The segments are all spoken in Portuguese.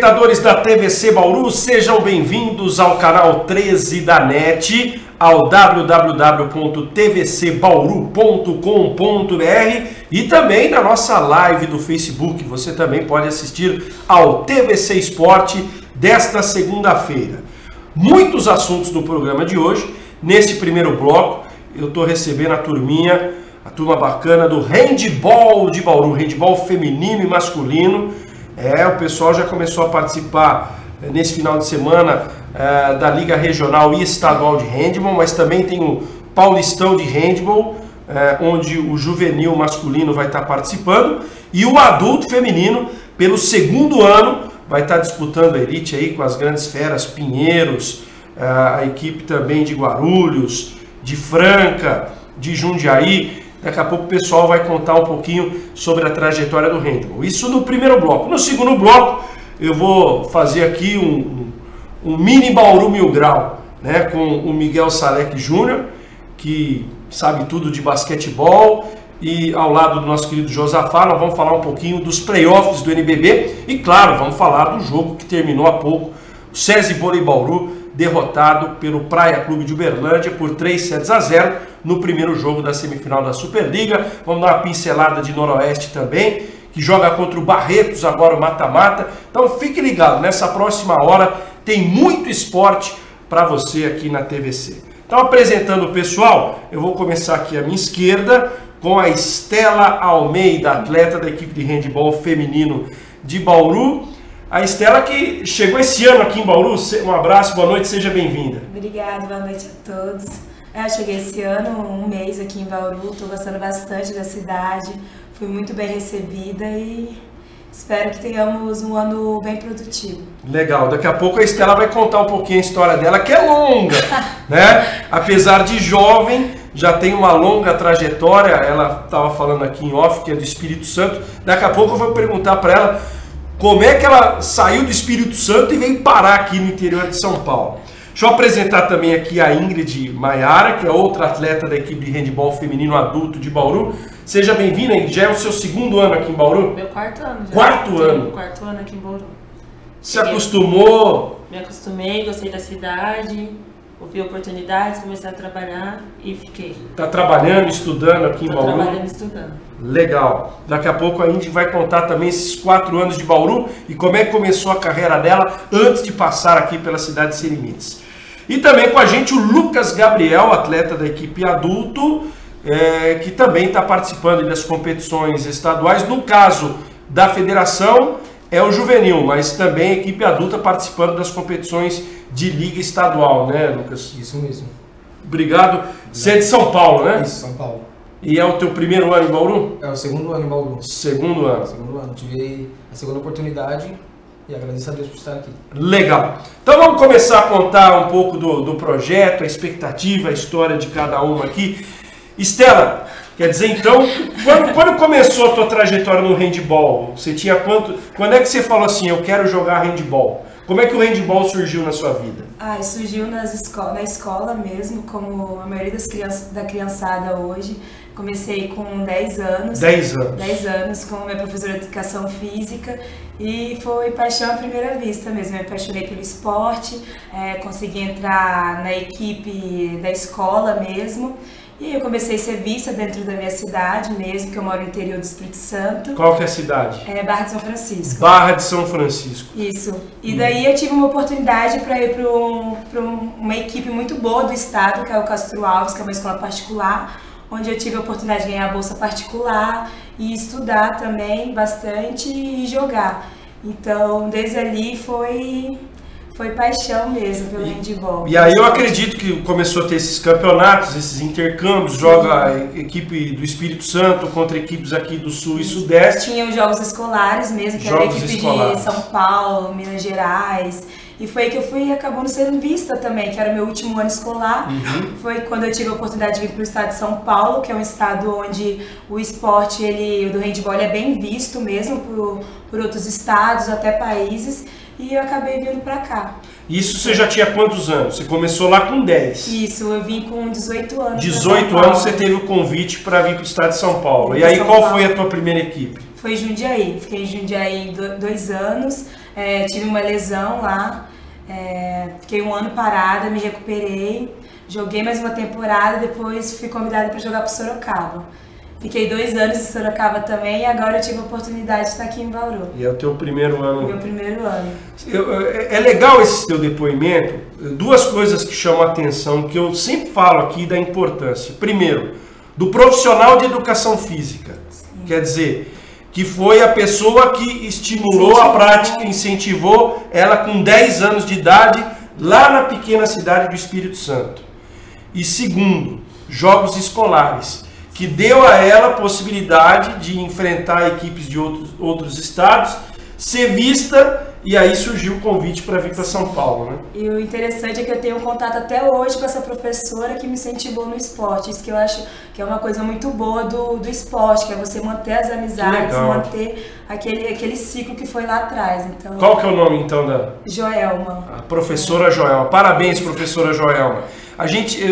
Espectadores da TVC Bauru, sejam bem-vindos ao canal 13 da NET, ao www.tvcbauru.com.br e também na nossa live do Facebook. Você também pode assistir ao TVC Esporte desta segunda-feira. Muitos assuntos no programa de hoje. Nesse primeiro bloco, eu estou recebendo a turma bacana do handball de Bauru, handball feminino e masculino. O pessoal já começou a participar nesse final de semana da Liga Regional e Estadual de Handball, mas também tem o Paulistão de Handball, onde o juvenil masculino vai estar participando, e o adulto feminino, pelo segundo ano, vai estar disputando a elite aí com as grandes feras, Pinheiros, a equipe também de Guarulhos, de Franca, de Jundiaí. Daqui a pouco o pessoal vai contar um pouquinho sobre a trajetória do handball. Isso no primeiro bloco. No segundo bloco, eu vou fazer aqui um mini Bauru Mil Grau, né, com o Miguel Salek Júnior, que sabe tudo de basquetebol, e ao lado do nosso querido Josafá, nós vamos falar um pouquinho dos playoffs do NBB e, claro, vamos falar do jogo que terminou há pouco, o SESI Vôlei Bauru, derrotado pelo Praia Clube de Uberlândia por 3-0 no primeiro jogo da semifinal da Superliga. Vamos dar uma pincelada de Noroeste também, que joga contra o Barretos agora o mata-mata. Então fique ligado, nessa próxima hora tem muito esporte para você aqui na TVC. Então, apresentando o pessoal, eu vou começar aqui à minha esquerda com a Estela Almeida, atleta da equipe de handball feminino de Bauru. A Estela que chegou esse ano aqui em Bauru. Um abraço, boa noite, seja bem-vinda. Obrigada, boa noite a todos. Eu cheguei esse ano, um mês aqui em Bauru, estou gostando bastante da cidade, fui muito bem recebida e espero que tenhamos um ano bem produtivo. Legal, daqui a pouco a Estela vai contar um pouquinho a história dela, que é longa, né? Apesar de jovem, já tem uma longa trajetória. Ela estava falando aqui em off, que é do Espírito Santo. Daqui a pouco eu vou perguntar para ela como é que ela saiu do Espírito Santo e veio parar aqui no interior de São Paulo. Deixa eu apresentar também aqui a Ingrid Maiara, que é outra atleta da equipe de handball feminino adulto de Bauru. Seja bem-vinda, Ingrid. Já é o seu segundo ano aqui em Bauru? Meu quarto ano já. Quarto ano aqui em Bauru. Se acostumou? Me acostumei, gostei da cidade, ouvi oportunidades, comecei a trabalhar e fiquei. Está trabalhando, estudando aqui em Bauru? Estou trabalhando e estudando. Legal. Daqui a pouco a Ingrid vai contar também esses 4 anos de Bauru e como é que começou a carreira dela antes de passar aqui pela cidade Sem Limites. E também com a gente o Lucas Gabriel, atleta da equipe adulto, que também está participando das competições estaduais. No caso da federação é o juvenil, mas também a equipe adulta participando das competições de liga estadual, né, Lucas? Isso mesmo. Obrigado. Você é de São Paulo, né? Isso, São Paulo. E é o teu primeiro ano em Bauru? É o segundo ano em Bauru. Segundo ano. Segundo ano. Tive a segunda oportunidade e agradeço a Deus por estar aqui. Legal. Então vamos começar a contar um pouco do projeto, a expectativa, a história de cada uma aqui. Estela, quer dizer então, quando começou a tua trajetória no handball? Você tinha quanto? Quando é que você falou assim, eu quero jogar handball? Como é que o handball surgiu na sua vida? Surgiu na escola mesmo, como a maioria da criançada hoje. Comecei com 10 anos. 10 anos. 10 anos com minha professora de educação física e foi paixão à primeira vista mesmo. Eu me apaixonei pelo esporte, consegui entrar na equipe da escola mesmo. E eu comecei a ser vista dentro da minha cidade mesmo, que eu moro no interior do Espírito Santo. Qual que é a cidade? Barra de São Francisco. Barra de São Francisco. Isso. E daí eu tive uma oportunidade para ir para uma equipe muito boa do estado, que é o Castro Alves, que é uma escola particular, onde eu tive a oportunidade de ganhar a bolsa particular e estudar também bastante e jogar. Então, desde ali foi paixão mesmo pelo handball. E aí eu acredito que começou a ter esses campeonatos, esses intercâmbios. Sim. Joga a equipe do Espírito Santo contra equipes aqui do Sul e Sudeste. Tinha os jogos escolares mesmo, que era a equipe de São Paulo, Minas Gerais. E foi aí que eu fui acabando sendo vista também, que era o meu último ano escolar. Uhum. Foi quando eu tive a oportunidade de vir para o estado de São Paulo, que é um estado onde o esporte do handball é bem visto mesmo por outros estados, até países. E eu acabei vindo pra cá. Isso você já tinha quantos anos? Você começou lá com 10. Isso, eu vim com 18 anos. 18 anos você teve o convite para vir para o estado de São Paulo. E aí qual foi a tua primeira equipe? Foi Jundiaí. Fiquei em Jundiaí 2 anos. tive uma lesão lá, fiquei um ano parada, me recuperei, joguei mais uma temporada, depois fui convidada para jogar para Sorocaba. Fiquei 2 anos em Sorocaba também e agora eu tive a oportunidade de estar aqui em Bauru. E é o teu primeiro ano? Meu primeiro ano. É legal esse teu depoimento. 2 coisas que chamam a atenção, que eu sempre falo aqui da importância. Primeiro, do profissional de educação física. Sim. Quer dizer, que foi a pessoa que estimulou a prática, incentivou ela com 10 anos de idade lá na pequena cidade do Espírito Santo. E segundo, jogos escolares, que deu a ela a possibilidade de enfrentar equipes de outros estados, ser vista, e aí surgiu o convite para vir para São Paulo, né? E o interessante é que eu tenho um contato até hoje com essa professora que me incentivou no esporte. Isso que eu acho que é uma coisa muito boa do esporte, que é você manter as amizades, manter aquele ciclo que foi lá atrás. Então, qual que é o nome então da... Joelma. A professora Joelma. Parabéns, professora Joelma.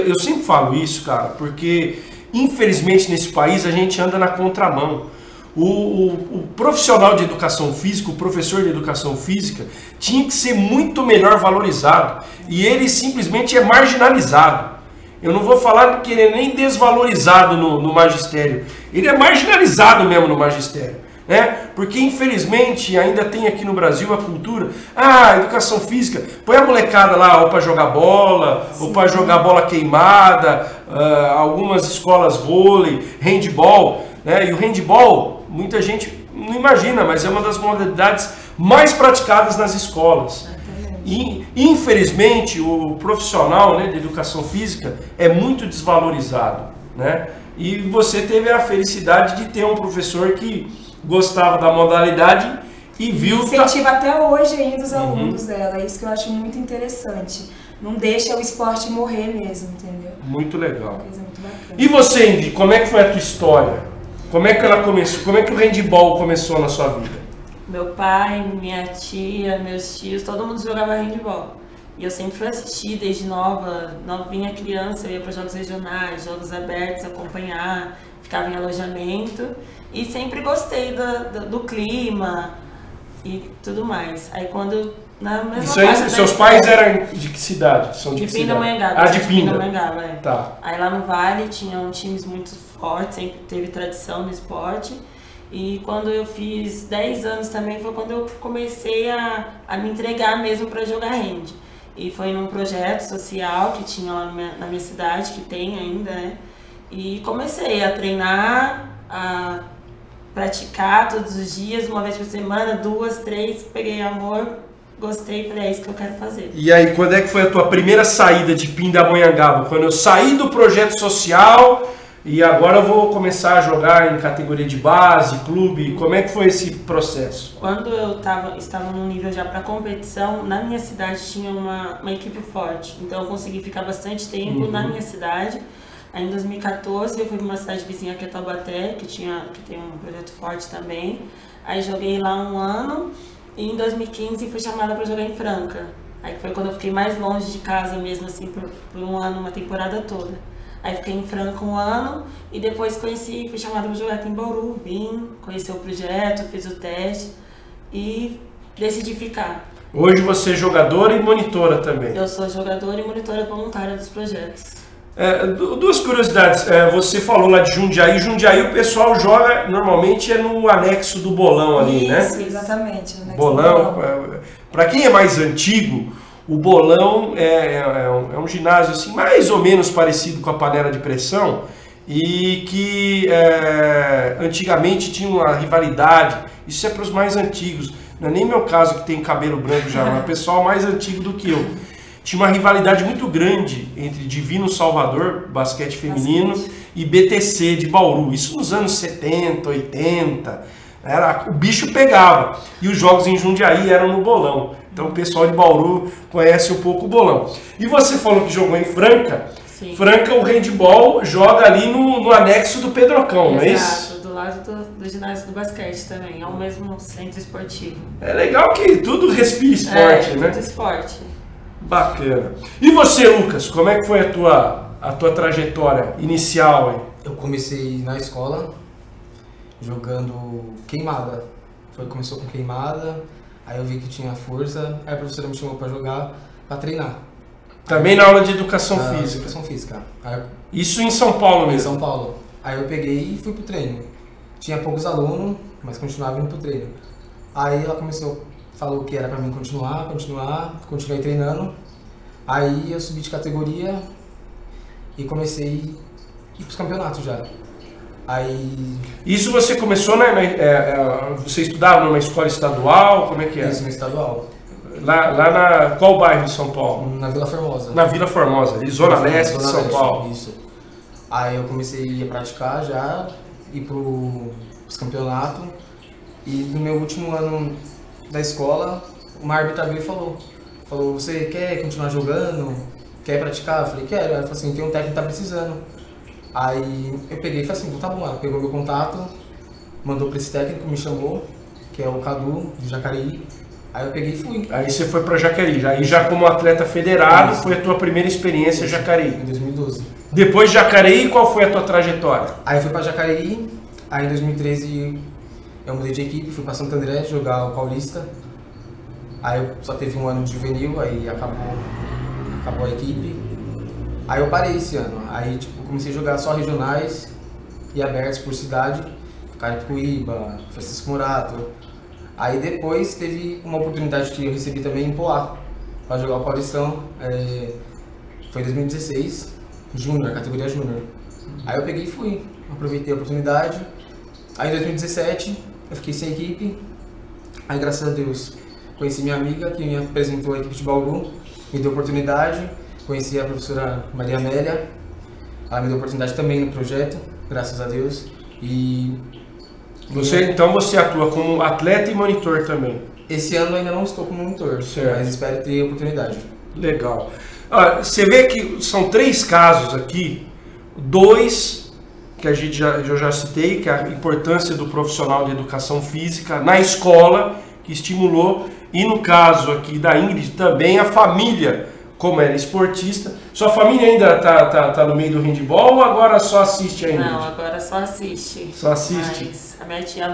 Eu sempre falo isso, cara, porque infelizmente nesse país a gente anda na contramão. O profissional de educação física, o professor de educação física, tinha que ser muito melhor valorizado. E ele simplesmente é marginalizado. Eu não vou falar que ele é nem desvalorizado no magistério. Ele é marginalizado mesmo no magistério. Porque infelizmente ainda tem aqui no Brasil a cultura, educação física, põe a molecada lá ou para jogar bola, ou para jogar bola queimada, algumas escolas vôlei, handball, e o handball, muita gente não imagina, mas é uma das modalidades mais praticadas nas escolas. E infelizmente o profissional de educação física é muito desvalorizado, E você teve a felicidade de ter um professor que gostava da modalidade e viu... Incentiva até hoje ainda os alunos dela, é isso que eu acho muito interessante. Não deixa o esporte morrer mesmo, entendeu? Muito legal. Uma coisa muito bacana. E você, Ingrid, como é que foi a tua história? Como é que ela começou? Como é que o handball começou na sua vida? Meu pai, minha tia, meus tios, todo mundo jogava handball. E eu sempre fui assistir desde novinha criança, eu ia para jogos regionais, jogos abertos, acompanhar, ficava em alojamento. E sempre gostei do clima e tudo mais. Aí quando... Na mesma isso aí, seus pais eram de que cidade? São de Pindamonhangaba. De Pindamonhangaba, Tá. Aí lá no Vale tinham times muito fortes, sempre teve tradição no esporte. E quando eu fiz 10 anos também foi quando eu comecei a me entregar mesmo para jogar hand. E foi num projeto social que tinha lá na minha cidade, que tem ainda, E comecei a treinar, a praticar todos os dias, uma vez por semana, 2, 3, peguei amor, gostei, falei, é isso que eu quero fazer. E aí, quando é que foi a tua primeira saída de Pindamonhangaba? Quando eu saí do projeto social e agora eu vou começar a jogar em categoria de base, clube, como é que foi esse processo? Quando eu estava num nível já para competição, na minha cidade tinha uma equipe forte, então eu consegui ficar bastante tempo na minha cidade. Aí em 2014 eu fui para uma cidade vizinha que é Taubaté, que tem um projeto forte também. Aí joguei lá 1 ano e em 2015 fui chamada para jogar em Franca. Aí foi quando eu fiquei mais longe de casa mesmo, assim, por 1 ano, uma temporada toda. Aí fiquei em Franca 1 ano e depois fui chamada para jogar aqui em Bauru, vim, conheci o projeto, fiz o teste e decidi ficar. Hoje você é jogadora e monitora também? Eu sou jogadora e monitora voluntária dos projetos. 2 curiosidades, você falou lá de Jundiaí. Jundiaí o pessoal joga, normalmente no anexo do bolão ali, isso, né? Isso, exatamente. No bolão. Para quem é mais antigo, o bolão é um ginásio assim, mais ou menos parecido com a panela de pressão e que antigamente tinha uma rivalidade. Isso é para os mais antigos, não é nem meu caso que tem cabelo branco já, mas o pessoal mais antigo do que eu. Tinha uma rivalidade muito grande entre Divino Salvador, basquete feminino, e BTC de Bauru. Isso nos anos 70, 80. O bicho pegava. E os jogos em Jundiaí eram no bolão. Então o pessoal de Bauru conhece um pouco o bolão. E você falou que jogou em Franca. Sim. Franca, o handball joga ali no anexo do Pedrocão, não é isso? Exato, do lado do ginásio do basquete também. É o mesmo centro esportivo. É legal que tudo respira esporte, né? Tudo esporte. Bacana. E você, Lucas, como é que foi a tua trajetória inicial aí? Eu comecei na escola jogando queimada. Começou com queimada, Aí eu vi que tinha força, aí a professora me chamou pra jogar, pra treinar. Também na aula de educação física? Educação física. Aí, isso em São Paulo mesmo? Em São Paulo. Aí eu peguei e fui pro treino. Tinha poucos alunos, mas continuava indo pro treino. Aí ela falou que era pra mim continuei treinando. Aí eu subi de categoria e comecei a ir pros campeonatos já. Aí... Isso você começou, você estudava numa escola estadual, como é que é? Isso, na estadual. Lá na qual bairro de São Paulo? Na Vila Formosa. Na Vila Formosa, ali, Zona Leste de São Paulo. Isso. Aí eu comecei a ir praticar já, ir pros campeonatos. E no meu último ano da escola, uma árbitra veio e falou, você quer continuar jogando? Quer praticar? Eu falei, quero. Ela falou assim, tem um técnico que tá precisando. Aí eu peguei e falei assim, tá bom. Ela pegou meu contato, mandou pra esse técnico, me chamou, que é o Cadu, de Jacareí. Aí eu peguei e fui. Aí você foi pra Jacareí. Aí já como atleta federado, foi a tua primeira experiência em Jacareí. Em 2012. Depois de Jacareí, qual foi a tua trajetória? Aí eu fui pra Jacareí, aí em 2013 eu mudei de equipe, fui pra Santo André jogar o Paulista. Aí eu só teve um ano de juvenil, aí acabou a equipe. Aí eu parei esse ano, aí comecei a jogar só regionais e abertos por cidade, Carapicuíba, Francisco Morato. Aí depois teve uma oportunidade que eu recebi também em Poá, para jogar o Paulistão, foi em 2016, Júnior, categoria Júnior. Aí eu peguei e fui, aproveitei a oportunidade. Aí em 2017 eu fiquei sem equipe, aí graças a Deus conheci minha amiga que me apresentou a equipe de Bauru, me deu oportunidade, conheci a professora Maria Amélia, ela me deu oportunidade também no projeto, graças a Deus. Então você atua como atleta e monitor também? Esse ano ainda não estou como monitor, certo, mas espero ter oportunidade. Legal. Você vê que são 3 casos aqui, 2 que eu já citei, que é a importância do profissional de educação física na escola, que estimulou, e no caso aqui da Ingrid também a família, como ela é esportista. Sua família ainda tá no meio do handball ou agora só assiste ainda? Não, agora só assiste. Só assiste? Mas a minha tia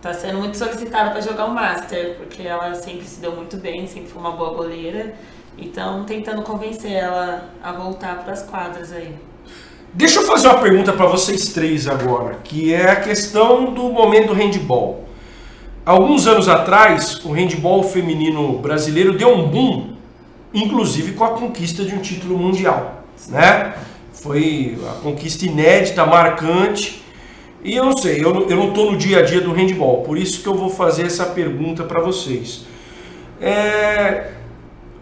tá sendo muito solicitada para jogar o Master, porque ela sempre se deu muito bem, sempre foi uma boa goleira. Então, tentando convencer ela a voltar para as quadras aí. Deixa eu fazer uma pergunta para vocês 3 agora, que é a questão do momento do handball. Alguns anos atrás, o handball feminino brasileiro deu um boom, inclusive com a conquista de um título mundial, né? Foi a conquista inédita, marcante. E eu não sei, eu não estou no dia a dia do handball, por isso que eu vou fazer essa pergunta para vocês.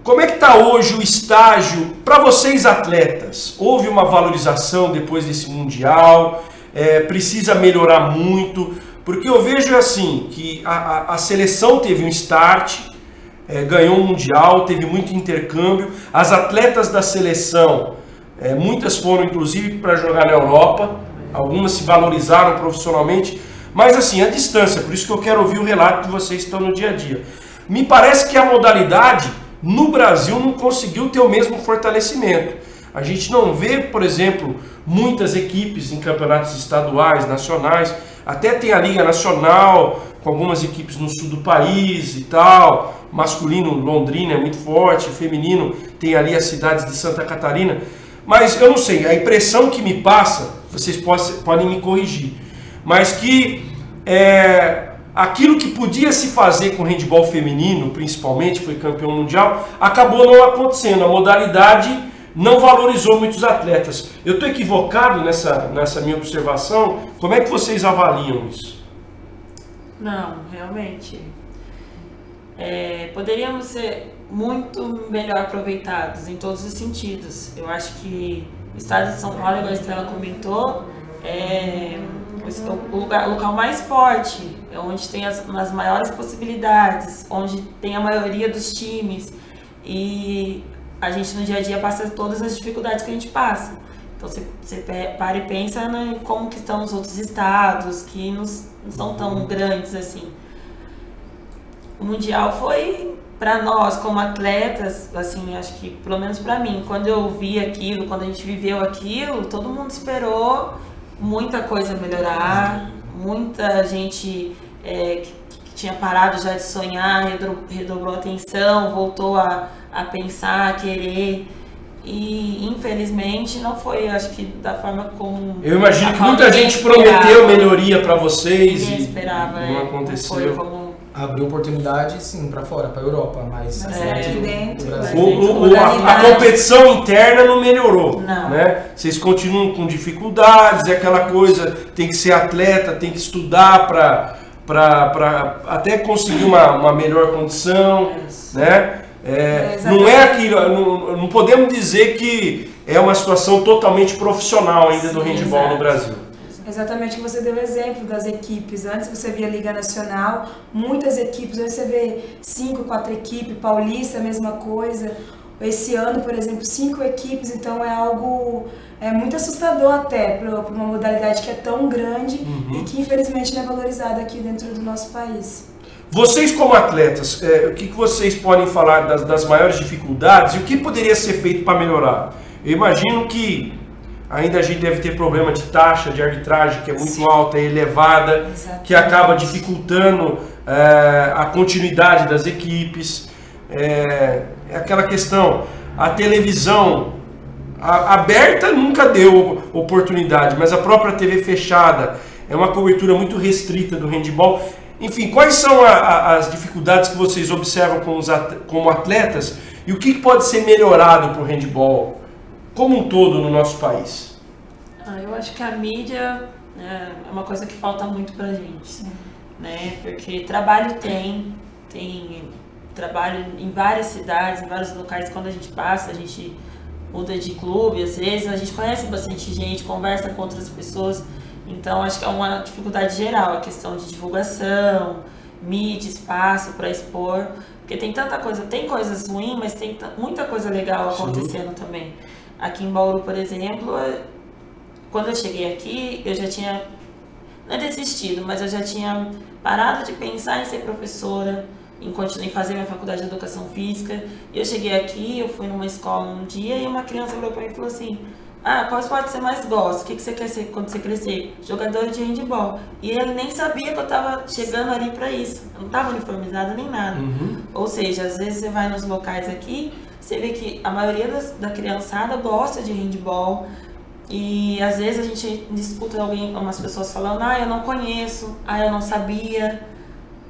Como é que está hoje o estágio para vocês atletas? Houve uma valorização depois desse mundial? Precisa melhorar muito? Porque eu vejo assim, que a seleção teve um start, ganhou um mundial, teve muito intercâmbio. As atletas da seleção, muitas foram inclusive para jogar na Europa, algumas se valorizaram profissionalmente, mas assim, a distância, por isso que eu quero ouvir o relato de vocês que estão no dia a dia. Me parece que a modalidade no Brasil não conseguiu ter o mesmo fortalecimento. A gente não vê, por exemplo, muitas equipes em campeonatos estaduais, nacionais, até tem a Liga Nacional, com algumas equipes no sul do país e tal, masculino, Londrina é muito forte, feminino tem ali as cidades de Santa Catarina, mas eu não sei, a impressão que me passa, vocês podem me corrigir, mas que aquilo que podia se fazer com o handebol feminino, principalmente, foi campeão mundial, acabou não acontecendo. A modalidade não valorizou muitos atletas. Eu estou equivocado nessa minha observação? Como é que vocês avaliam isso? Não, realmente. Poderíamos ser muito melhor aproveitados em todos os sentidos. Eu acho que o estado de São Paulo, igual a Estrela comentou, o local mais forte, é onde tem as maiores possibilidades, onde tem a maioria dos times, e a gente no dia a dia passa todas as dificuldades que a gente passa. Então você para e pensa em como que estão os outros estados, que não são tão grandes assim. O Mundial foi, para nós como atletas, assim, acho que pelo menos para mim, quando eu vi aquilo, quando a gente viveu aquilo, todo mundo esperou muita coisa melhorar, muita gente que tinha parado já de sonhar, redobrou a atenção, voltou a pensar, a querer. E infelizmente não foi, acho que da forma como... Eu imagino que muita gente prometeu melhoria para vocês ninguém e esperava, não aconteceu. Não foi como... Abriu oportunidade, sim, para fora, para Europa, mas aqui dentro, a competição interna não melhorou, não. Né? Vocês continuam com dificuldades, é aquela coisa, tem que ser atleta, tem que estudar para até conseguir uma melhor condição, né? Não é aquilo, não podemos dizer que é uma situação totalmente profissional ainda do handebol no Brasil. Exatamente, que você deu exemplo das equipes. Antes você via Liga Nacional, muitas equipes, hoje você vê 5, 4 equipes, Paulista, a mesma coisa. Esse ano, por exemplo, 5 equipes, então é algo muito assustador até para uma modalidade que é tão grande e que infelizmente não é valorizada aqui dentro do nosso país. Vocês como atletas, o que vocês podem falar das maiores dificuldades e o que poderia ser feito para melhorar? Eu imagino que ainda a gente deve ter problema de taxa de arbitragem que é muito alta e elevada, que acaba dificultando a continuidade das equipes. É aquela questão, a televisão aberta nunca deu oportunidade, mas a própria TV fechada é uma cobertura muito restrita do handebol. Enfim, quais são as dificuldades que vocês observam como atletas e o que pode ser melhorado para o handebol como um todo no nosso país? Eu acho que a mídia é uma coisa que falta muito pra gente, né? Porque trabalho tem trabalho em várias cidades, em vários locais. Quando a gente passa, a gente muda de clube, às vezes a gente conhece bastante gente, conversa com outras pessoas. Então acho que é uma dificuldade geral, a questão de divulgação, mídia, espaço para expor, porque tem tanta coisa, tem coisas ruins, mas tem muita coisa legal acontecendo também. Aqui em Bauru, por exemplo, quando eu cheguei aqui, eu já tinha, não é desistido, mas eu já tinha parado de pensar em ser professora, em fazer minha faculdade de educação física. E eu cheguei aqui, eu fui numa escola um dia e uma criança virou para mim e falou assim: qual esporte você mais gosta? O que você quer ser quando você crescer? Jogadora de handebol. E ele nem sabia que eu estava chegando ali para isso. Eu não estava uniformizada nem nada. Ou seja, às vezes você vai nos locais aqui, você vê que a maioria da criançada gosta de handebol. E às vezes a gente discuta umas pessoas falando: eu não conheço, eu não sabia,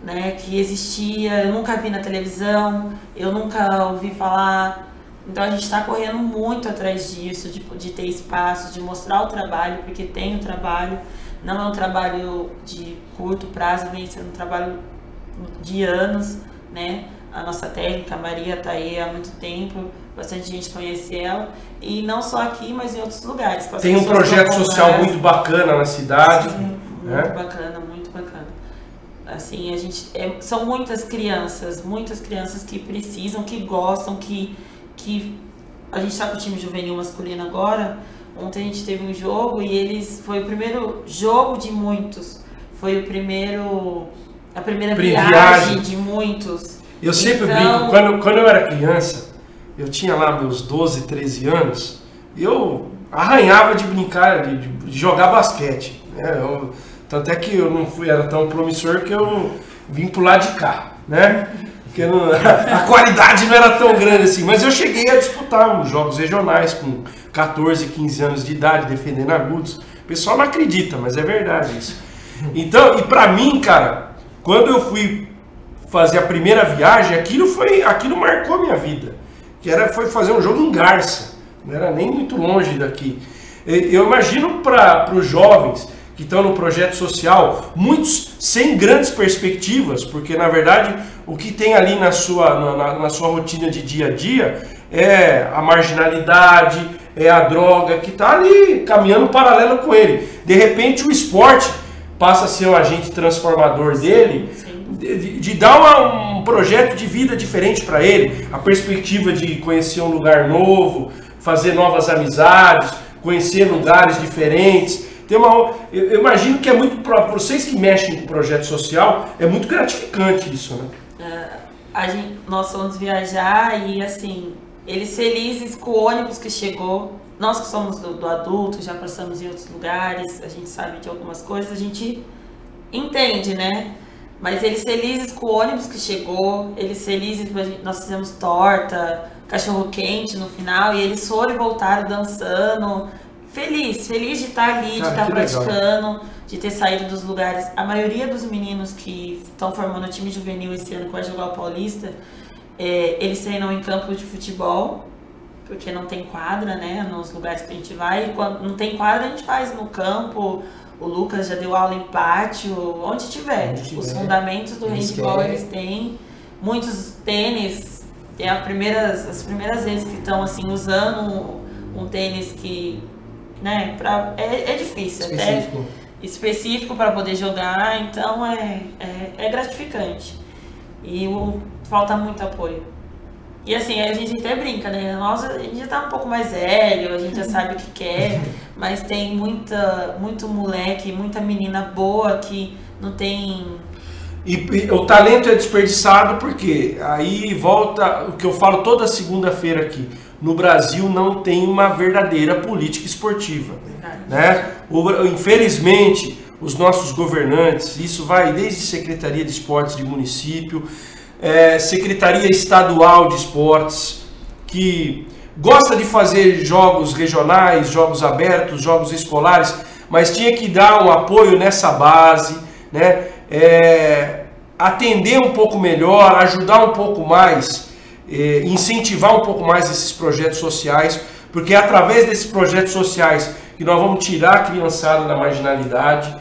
né, que existia, eu nunca vi na televisão, eu nunca ouvi falar. Então a gente está correndo muito atrás disso, de ter espaço, de mostrar o trabalho, porque tem o trabalho, não é um trabalho de curto prazo, vem sendo um trabalho de anos, né? A nossa técnica, a Maria, está aí há muito tempo, bastante gente conhece ela, e não só aqui, mas em outros lugares. Tem um projeto social muito bacana na cidade. Sim, né? Muito bacana, muito bacana. Assim, são muitas crianças que precisam, que gostam, que a gente está com o time juvenil masculino agora. Ontem a gente teve um jogo e foi o primeiro jogo de muitos, foi a primeira viagem de muitos. Eu sempre brinco, quando eu era criança, eu tinha lá meus 12, 13 anos, eu arranhava de brincar, de jogar basquete, né? Tanto é que eu não era tão promissor que eu vim pro lado de cá, né? Porque a qualidade não era tão grande assim, mas eu cheguei a disputar uns jogos regionais com 14, 15 anos de idade, defendendo agudos. O pessoal não acredita, mas é verdade isso. Então, e pra mim, cara, quando eu fui fazer a primeira viagem, aquilo marcou a minha vida. Foi fazer um jogo em Garça, não era nem muito longe daqui. Eu imagino para os jovens que estão no projeto social, muitos sem grandes perspectivas, porque na verdade o que tem ali na sua rotina de dia a dia é a marginalidade, é a droga que está ali caminhando paralelo com ele. De repente o esporte passa a ser o agente transformador dele, de dar um projeto de vida diferente para ele, a perspectiva de conhecer um lugar novo, fazer novas amizades, conhecer lugares diferentes. Eu imagino que é muito, para vocês que mexem com o projeto social, é muito gratificante isso, né? Nós fomos viajar e assim, eles felizes com o ônibus que chegou. Nós que somos do adulto, já passamos em outros lugares, a gente sabe de algumas coisas, a gente entende, né? Mas eles felizes com o ônibus que chegou, eles felizes, nós fizemos torta, cachorro quente no final, e eles foram e voltaram dançando, feliz de estar ali, de estar praticando, legal. De ter saído dos lugares. A maioria dos meninos que estão formando o time juvenil esse ano que vai jogar o Paulista, eles treinam em campo de futebol, porque não tem quadra, né, nos lugares que a gente vai. E quando não tem quadra, a gente faz no campo. O Lucas já deu aula em pátio, onde tiver. Os fundamentos do handball eles têm. Muitos tênis, tem as primeiras vezes que estão assim, usando um tênis que, né, é difícil. Específico para poder jogar, então é gratificante. E falta muito apoio. E assim, a gente até brinca, né? A gente já tá um pouco mais velho, a gente já sabe o que quer, mas tem muito moleque, muita menina boa que não tem... E o talento é desperdiçado porque aí volta o que eu falo toda segunda-feira aqui. No Brasil não tem uma verdadeira política esportiva. Né? Infelizmente, os nossos governantes, isso vai desde Secretaria de Esportes de município, Secretaria Estadual de Esportes, que gosta de fazer jogos regionais, jogos abertos, jogos escolares, mas tinha que dar um apoio nessa base, né? Atender um pouco melhor, ajudar um pouco mais, incentivar um pouco mais esses projetos sociais, porque é através desses projetos sociais que nós vamos tirar a criançada da marginalidade.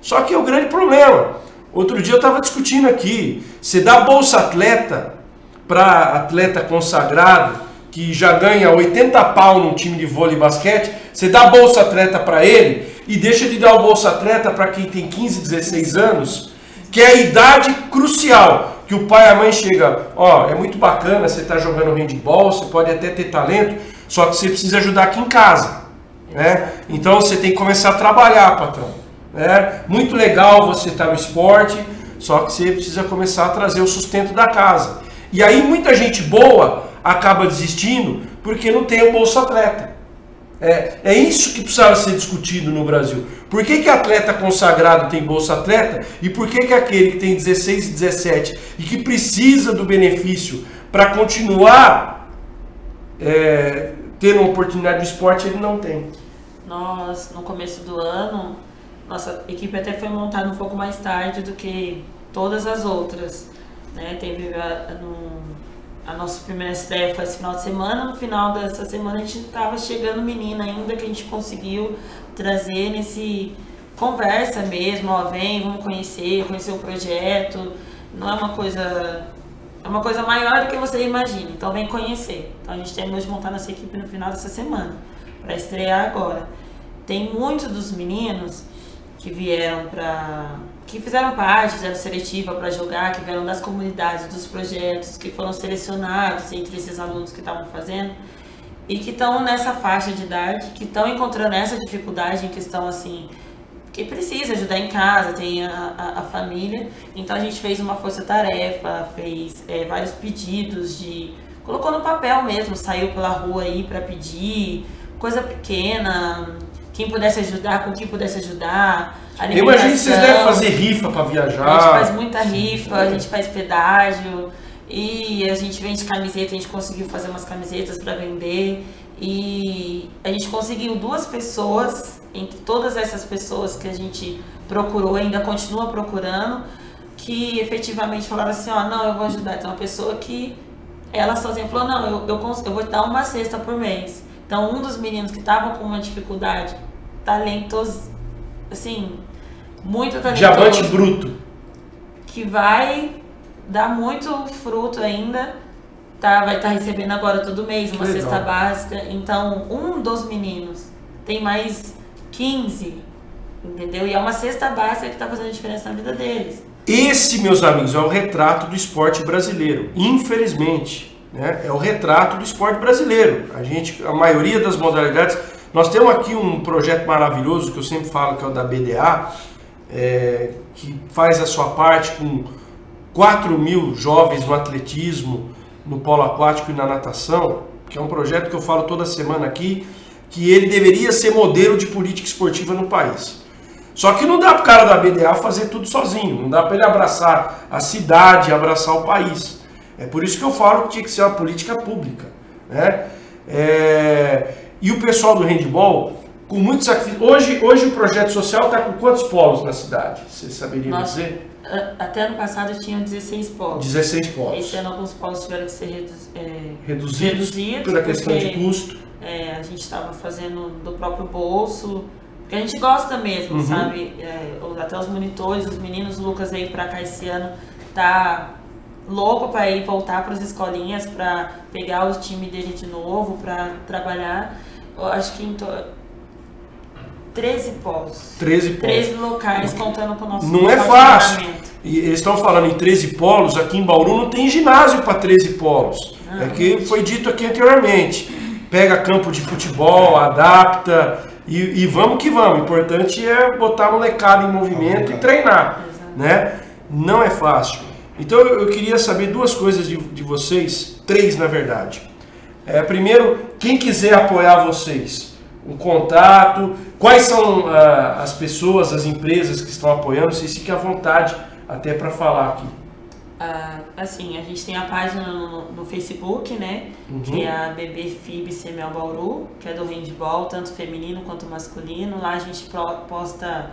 Só que é o grande problema. Outro dia eu estava discutindo aqui, você dá bolsa atleta para atleta consagrado, que já ganha 80 pau num time de vôlei e basquete, você dá bolsa atleta para ele e deixa de dar o bolsa atleta para quem tem 15, 16 anos, que é a idade crucial, que o pai e a mãe chegam, é muito bacana, você está jogando handball, você pode até ter talento, só que você precisa ajudar aqui em casa, né? Então você tem que começar a trabalhar, patrão. Muito legal você estar no esporte, só que você precisa começar a trazer o sustento da casa. E aí muita gente boa acaba desistindo porque não tem o Bolsa Atleta. É isso que precisava ser discutido no Brasil. Por que atleta consagrado tem Bolsa Atleta e por que aquele que tem 16 e 17 e que precisa do benefício para continuar tendo uma oportunidade de esporte, ele não tem? Nós, no começo do ano, nossa equipe até foi montada um pouco mais tarde do que todas as outras, né? Teve a nossa primeira estreia foi esse final de semana. No final dessa semana a gente estava chegando menina ainda, que a gente conseguiu trazer nesse conversa mesmo, vem, vamos conhecer o projeto. Não é uma coisa, é uma coisa maior do que você imagina, então vem conhecer. Então a gente terminou de montar nossa equipe no final dessa semana para estrear agora. Tem muitos dos meninos que vieram que fizeram parte, fizeram seletiva para jogar, que vieram das comunidades, dos projetos, que foram selecionados entre esses alunos que estavam fazendo e que estão nessa faixa de idade, que estão encontrando essa dificuldade em questão assim, que precisa ajudar em casa, tem a família. Então a gente fez uma força-tarefa, fez vários pedidos, colocou no papel mesmo, saiu pela rua aí para pedir, coisa pequena, quem pudesse ajudar, com quem pudesse ajudar. Eu imagino que vocês devem fazer rifa para viajar. A gente faz muita rifa, a gente faz pedágio e a gente vende camiseta, a gente conseguiu fazer umas camisetas para vender e a gente conseguiu 2 pessoas, entre todas essas pessoas que a gente procurou, ainda continua procurando, que efetivamente falaram assim, não, eu vou ajudar. Então uma pessoa que ela sozinha falou, não, eu vou te dar uma cesta por mês. Então um dos meninos que estavam com uma dificuldade, talentoso, assim, muito talentoso. Diamante bruto. Que vai dar muito fruto ainda, vai estar recebendo agora todo mês uma cesta básica. Então, um dos meninos tem mais 15, entendeu? E é uma cesta básica que está fazendo diferença na vida deles. Esse, meus amigos, é o retrato do esporte brasileiro, infelizmente. Né? É o retrato do esporte brasileiro. A maioria das modalidades... Nós temos aqui um projeto maravilhoso que eu sempre falo, que é o da BDA, que faz a sua parte com 4.000 jovens no atletismo, no polo aquático e na natação, que é um projeto que eu falo toda semana aqui, que ele deveria ser modelo de política esportiva no país. Só que não dá para o cara da BDA fazer tudo sozinho, não dá para ele abraçar a cidade, abraçar o país. É por isso que eu falo que tinha que ser uma política pública, né? E o pessoal do handball, com muito sacrifício... Hoje o projeto social está com quantos polos na cidade? Você saberia dizer? Até ano passado tinham 16 polos. 16 polos. Esse ano alguns polos tiveram que ser reduzidos pela questão de custo. A gente estava fazendo do próprio bolso, porque a gente gosta mesmo, sabe? Até os monitores, os meninos, o Lucas veio para cá esse ano, tá louco para ir voltar para as escolinhas, para pegar o time dele de novo, para trabalhar. Eu acho que 13 polos. 13 locais contando com o nosso Não é fácil. E eles estão falando em 13 polos, aqui em Bauru não tem ginásio para 13 polos. É que foi dito aqui anteriormente. Pega campo de futebol, adapta e vamos que vamos. O importante é botar a molecada em movimento e treinar, né? Não é fácil. Então eu queria saber duas coisas de vocês, três na verdade. Primeiro, quem quiser apoiar vocês, o contato, quais são as pessoas, as empresas que estão apoiando, vocês fiquem à vontade até para falar aqui. Assim, a gente tem a página no Facebook, né? Que é a BBFIB CML Bauru, que é do handball, tanto feminino quanto masculino. Lá a gente posta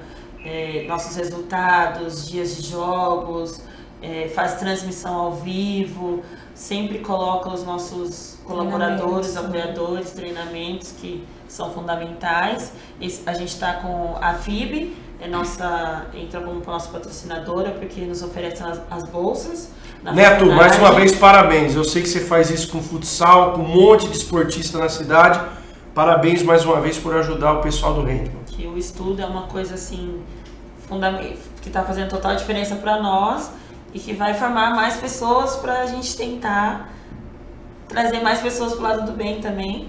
nossos resultados, dias de jogos, faz transmissão ao vivo, sempre coloca os nossos colaboradores, apoiadores, treinamentos que são fundamentais. A gente está com a FIB, entra como nossa patrocinadora, porque nos oferece as bolsas. Neto, mais uma vez parabéns. Eu sei que você faz isso com futsal, com um monte de esportista na cidade. Parabéns mais uma vez por ajudar o pessoal do handball. Que o estudo é uma coisa assim que está fazendo total diferença para nós e que vai formar mais pessoas para a gente tentar trazer mais pessoas para o lado do bem também,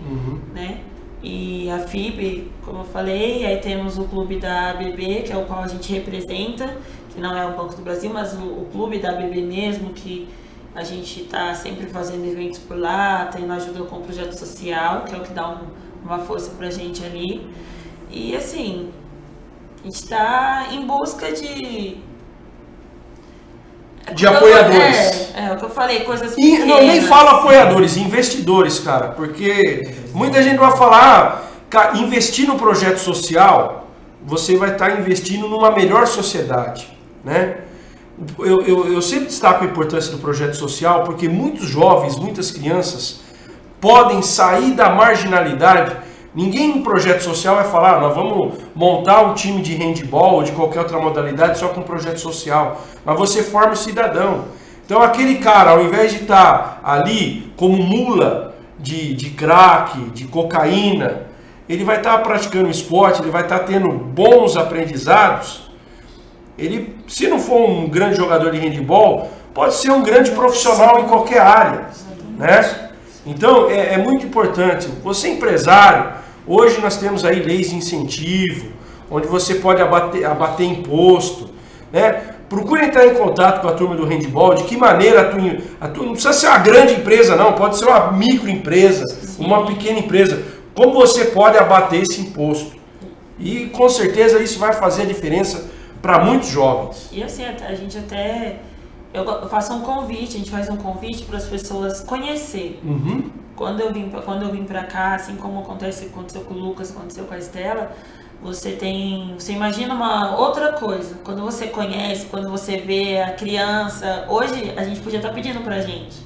né? E a FIB, como eu falei, aí temos o clube da ABB, que é o qual a gente representa, que não é o Banco do Brasil, mas o clube da ABB mesmo, que a gente está sempre fazendo eventos por lá, tendo ajuda com o projeto social, que é o que dá uma força pra gente ali. E assim, a gente está em busca de apoiadores. É o que eu falei, coisas pequenas. Não, nem falo apoiadores, investidores, cara, porque muita gente vai falar, investir no projeto social, você vai estar investindo numa melhor sociedade, né? Eu sempre destaco a importância do projeto social, porque muitos jovens, muitas crianças podem sair da marginalidade. Ninguém em projeto social vai falar, nós vamos montar um time de handball ou de qualquer outra modalidade só com projeto social. Mas você forma o cidadão. Então aquele cara, ao invés de estar ali como mula de crack, de cocaína, ele vai estar praticando esporte, ele vai estar tendo bons aprendizados. Ele, se não for um grande jogador de handball, pode ser um grande profissional em qualquer área, né? Então é muito importante. Você empresário, hoje nós temos aí leis de incentivo, onde você pode abater imposto, né? Procure entrar em contato com a turma do handball, de que maneira a tua não precisa ser uma grande empresa não, pode ser uma microempresa, uma pequena empresa. Como você pode abater esse imposto? E com certeza isso vai fazer a diferença para muitos jovens. E assim, eu faço um convite, a gente faz um convite para as pessoas conhecer. Quando eu vim para cá, assim como aconteceu com o Lucas, aconteceu com a Estela, você imagina uma outra coisa. Quando você conhece, quando você vê a criança, hoje a gente podia estar pedindo pra gente.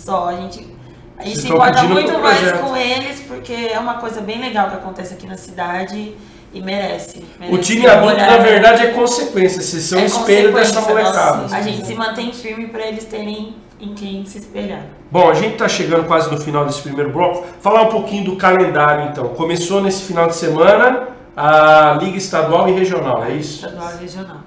A gente se importa muito mais com eles, porque é uma coisa bem legal que acontece aqui na cidade. E merece o time adulto, na verdade, é consequência. Vocês são espelho dessa molecada. A gente se mantém firme para eles terem em quem se espelhar. Bom, a gente está chegando quase no final desse primeiro bloco. Falar um pouquinho do calendário, então. Começou nesse final de semana a Liga Estadual e Regional, é isso? Estadual e Regional.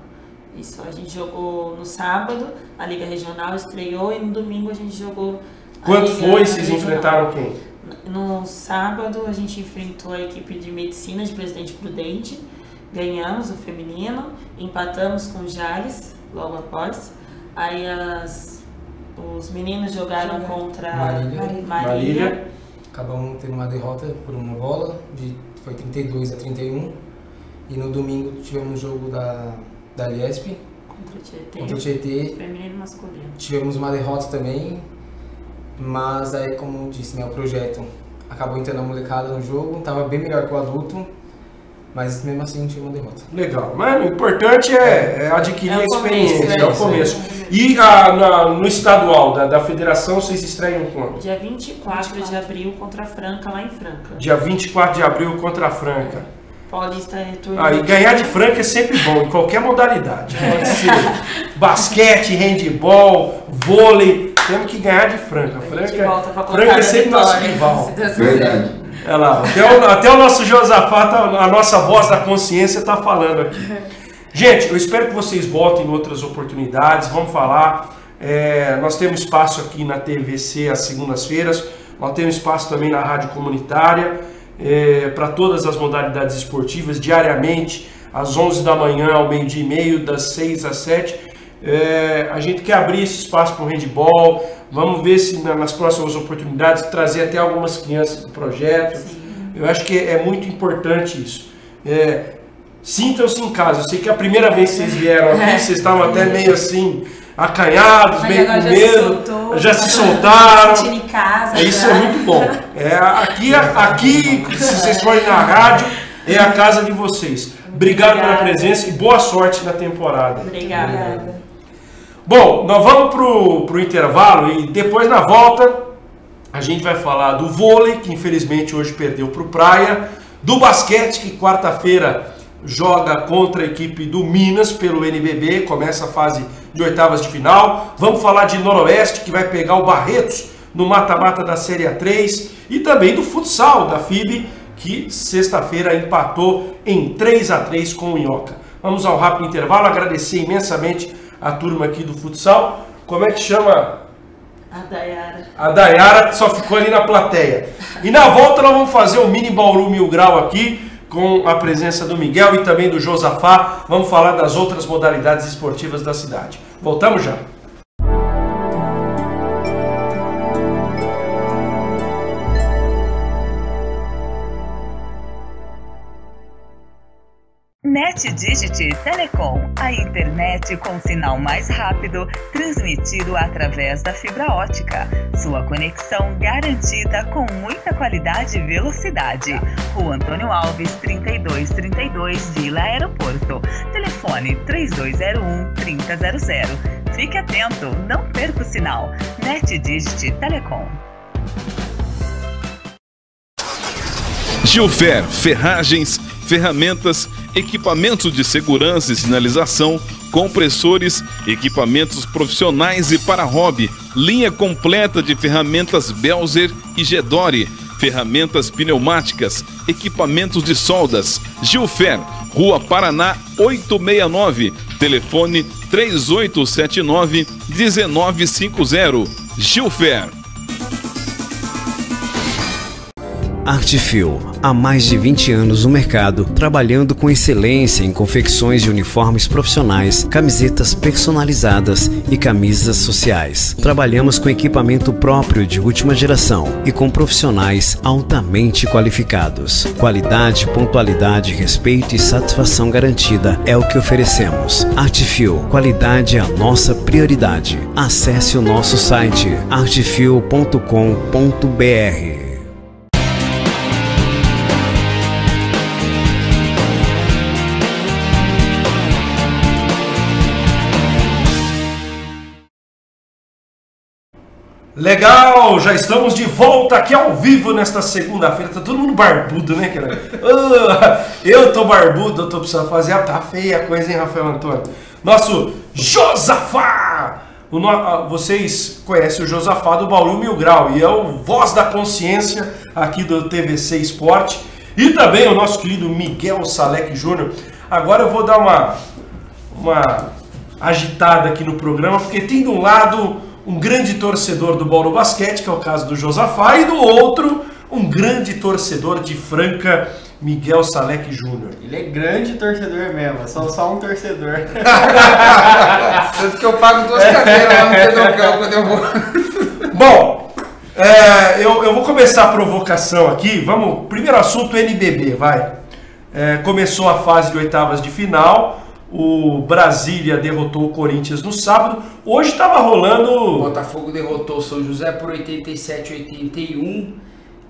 Isso, a gente jogou no sábado, a Liga Regional estreou e no domingo a gente jogou a Quanto Liga foi? Vocês Regional. enfrentaram quem? No sábado a gente enfrentou a equipe de medicina de Presidente Prudente, ganhamos o feminino, empatamos com o Jales logo após, aí os meninos jogaram contra Marília. Acabamos tendo uma derrota por uma bola, foi 32-31, E no domingo tivemos um jogo da Liesp. Contra o Tietê. Feminino e masculino. Tivemos uma derrota também. Mas aí, como eu disse, né, o projeto acabou entrando a molecada no jogo. Tava bem melhor que o adulto. Mas mesmo assim tive uma derrota. Legal. Mas o importante é adquirir a experiência. É o começo. E no estadual da federação, vocês estreiam quando? Dia 24 de abril contra a Franca, lá em Franca. Dia 24 de abril contra a Franca. Paulista é turno. E ganhar de Franca é sempre bom, em qualquer modalidade. Pode ser basquete, handebol, vôlei. Temos que ganhar de Franca. Franca é sempre nosso rival. Verdade. Olha lá, até o nosso Josafá, a nossa voz da consciência está falando aqui. Gente, eu espero que vocês voltem em outras oportunidades. Vamos falar. Nós temos espaço aqui na TVC às segundas-feiras. Nós temos espaço também na rádio comunitária para todas as modalidades esportivas, diariamente, às 11 da manhã ao meio-dia e meio, das 6 às 7. A gente quer abrir esse espaço para o handebol. Vamos ver se nas próximas oportunidades trazer até algumas crianças do projeto. Sim. Eu acho que é muito importante isso. Sintam-se em casa. Eu sei que a primeira vez que vocês vieram aqui, vocês estavam até meio assim, acanhados, meio com medo. Já se soltaram. Se em casa, isso é muito bom. Aqui, se vocês forem na rádio, é a casa de vocês. Obrigado pela presença e boa sorte na temporada. Obrigada. Bom, nós vamos pro intervalo e depois na volta a gente vai falar do vôlei, que infelizmente hoje perdeu pro Praia, do basquete, que quarta-feira joga contra a equipe do Minas pelo NBB, começa a fase de oitavas de final. Vamos falar de Noroeste, que vai pegar o Barretos no mata-mata da Série A3 e também do futsal da FIB, que sexta-feira empatou em 3-3 com o Inhoca. Vamos ao rápido intervalo, agradecer imensamente a turma aqui do futsal. Como é que chama? A Dayara. A Dayara só ficou ali na plateia. E na volta nós vamos fazer o mini Bauru 1000 Grau aqui, com a presença do Miguel e também do Josafá. Vamos falar das outras modalidades esportivas da cidade. Voltamos já. NetDigit Telecom, a internet com sinal mais rápido, transmitido através da fibra ótica. Sua conexão garantida com muita qualidade e velocidade. Rua Antônio Alves, 3232, Vila Aeroporto. Telefone 3201-3000. Fique atento, não perca o sinal. NetDigit Telecom. Gilfer, ferragens, ferramentas, equipamentos de segurança e sinalização, compressores, equipamentos profissionais e para hobby, linha completa de ferramentas Belzer e Gedore, ferramentas pneumáticas, equipamentos de soldas. Gilfer, Rua Paraná 869, telefone 3879-1950. Gilfer. Artfil, há mais de 20 anos no mercado, trabalhando com excelência em confecções de uniformes profissionais, camisetas personalizadas e camisas sociais. Trabalhamos com equipamento próprio de última geração e com profissionais altamente qualificados. Qualidade, pontualidade, respeito e satisfação garantida é o que oferecemos. Artfil, qualidade é a nossa prioridade. Acesse o nosso site artfil.com.br. Legal, já estamos de volta aqui ao vivo nesta segunda-feira. Tá todo mundo barbudo, né, cara? Eu tô barbudo, eu tô precisando fazer. Tá feia a coisa, hein, Rafael Antônio? Nosso Josafá! Vocês conhecem o Josafá do Bauru 1000 Grau e é o voz da consciência aqui do TVC Esporte. E também o nosso querido Miguel Salek Júnior. Agora eu vou dar uma agitada aqui no programa, porque tem de um lado um grande torcedor do Bauru Basquete, que é o caso do Josafá, e do outro, um grande torcedor de Franca, Miguel Salek Júnior. Ele é grande torcedor mesmo, é só um torcedor. Tanto que eu pago 2 cadeiras lá no Pedrocão quando eu vou. Bom, eu vou começar a provocação aqui. Vamos, primeiro assunto, NBB, vai. começou a fase de oitavas de final. O Brasília derrotou o Corinthians no sábado. Hoje estava rolando... O Botafogo derrotou o São José por 87-81.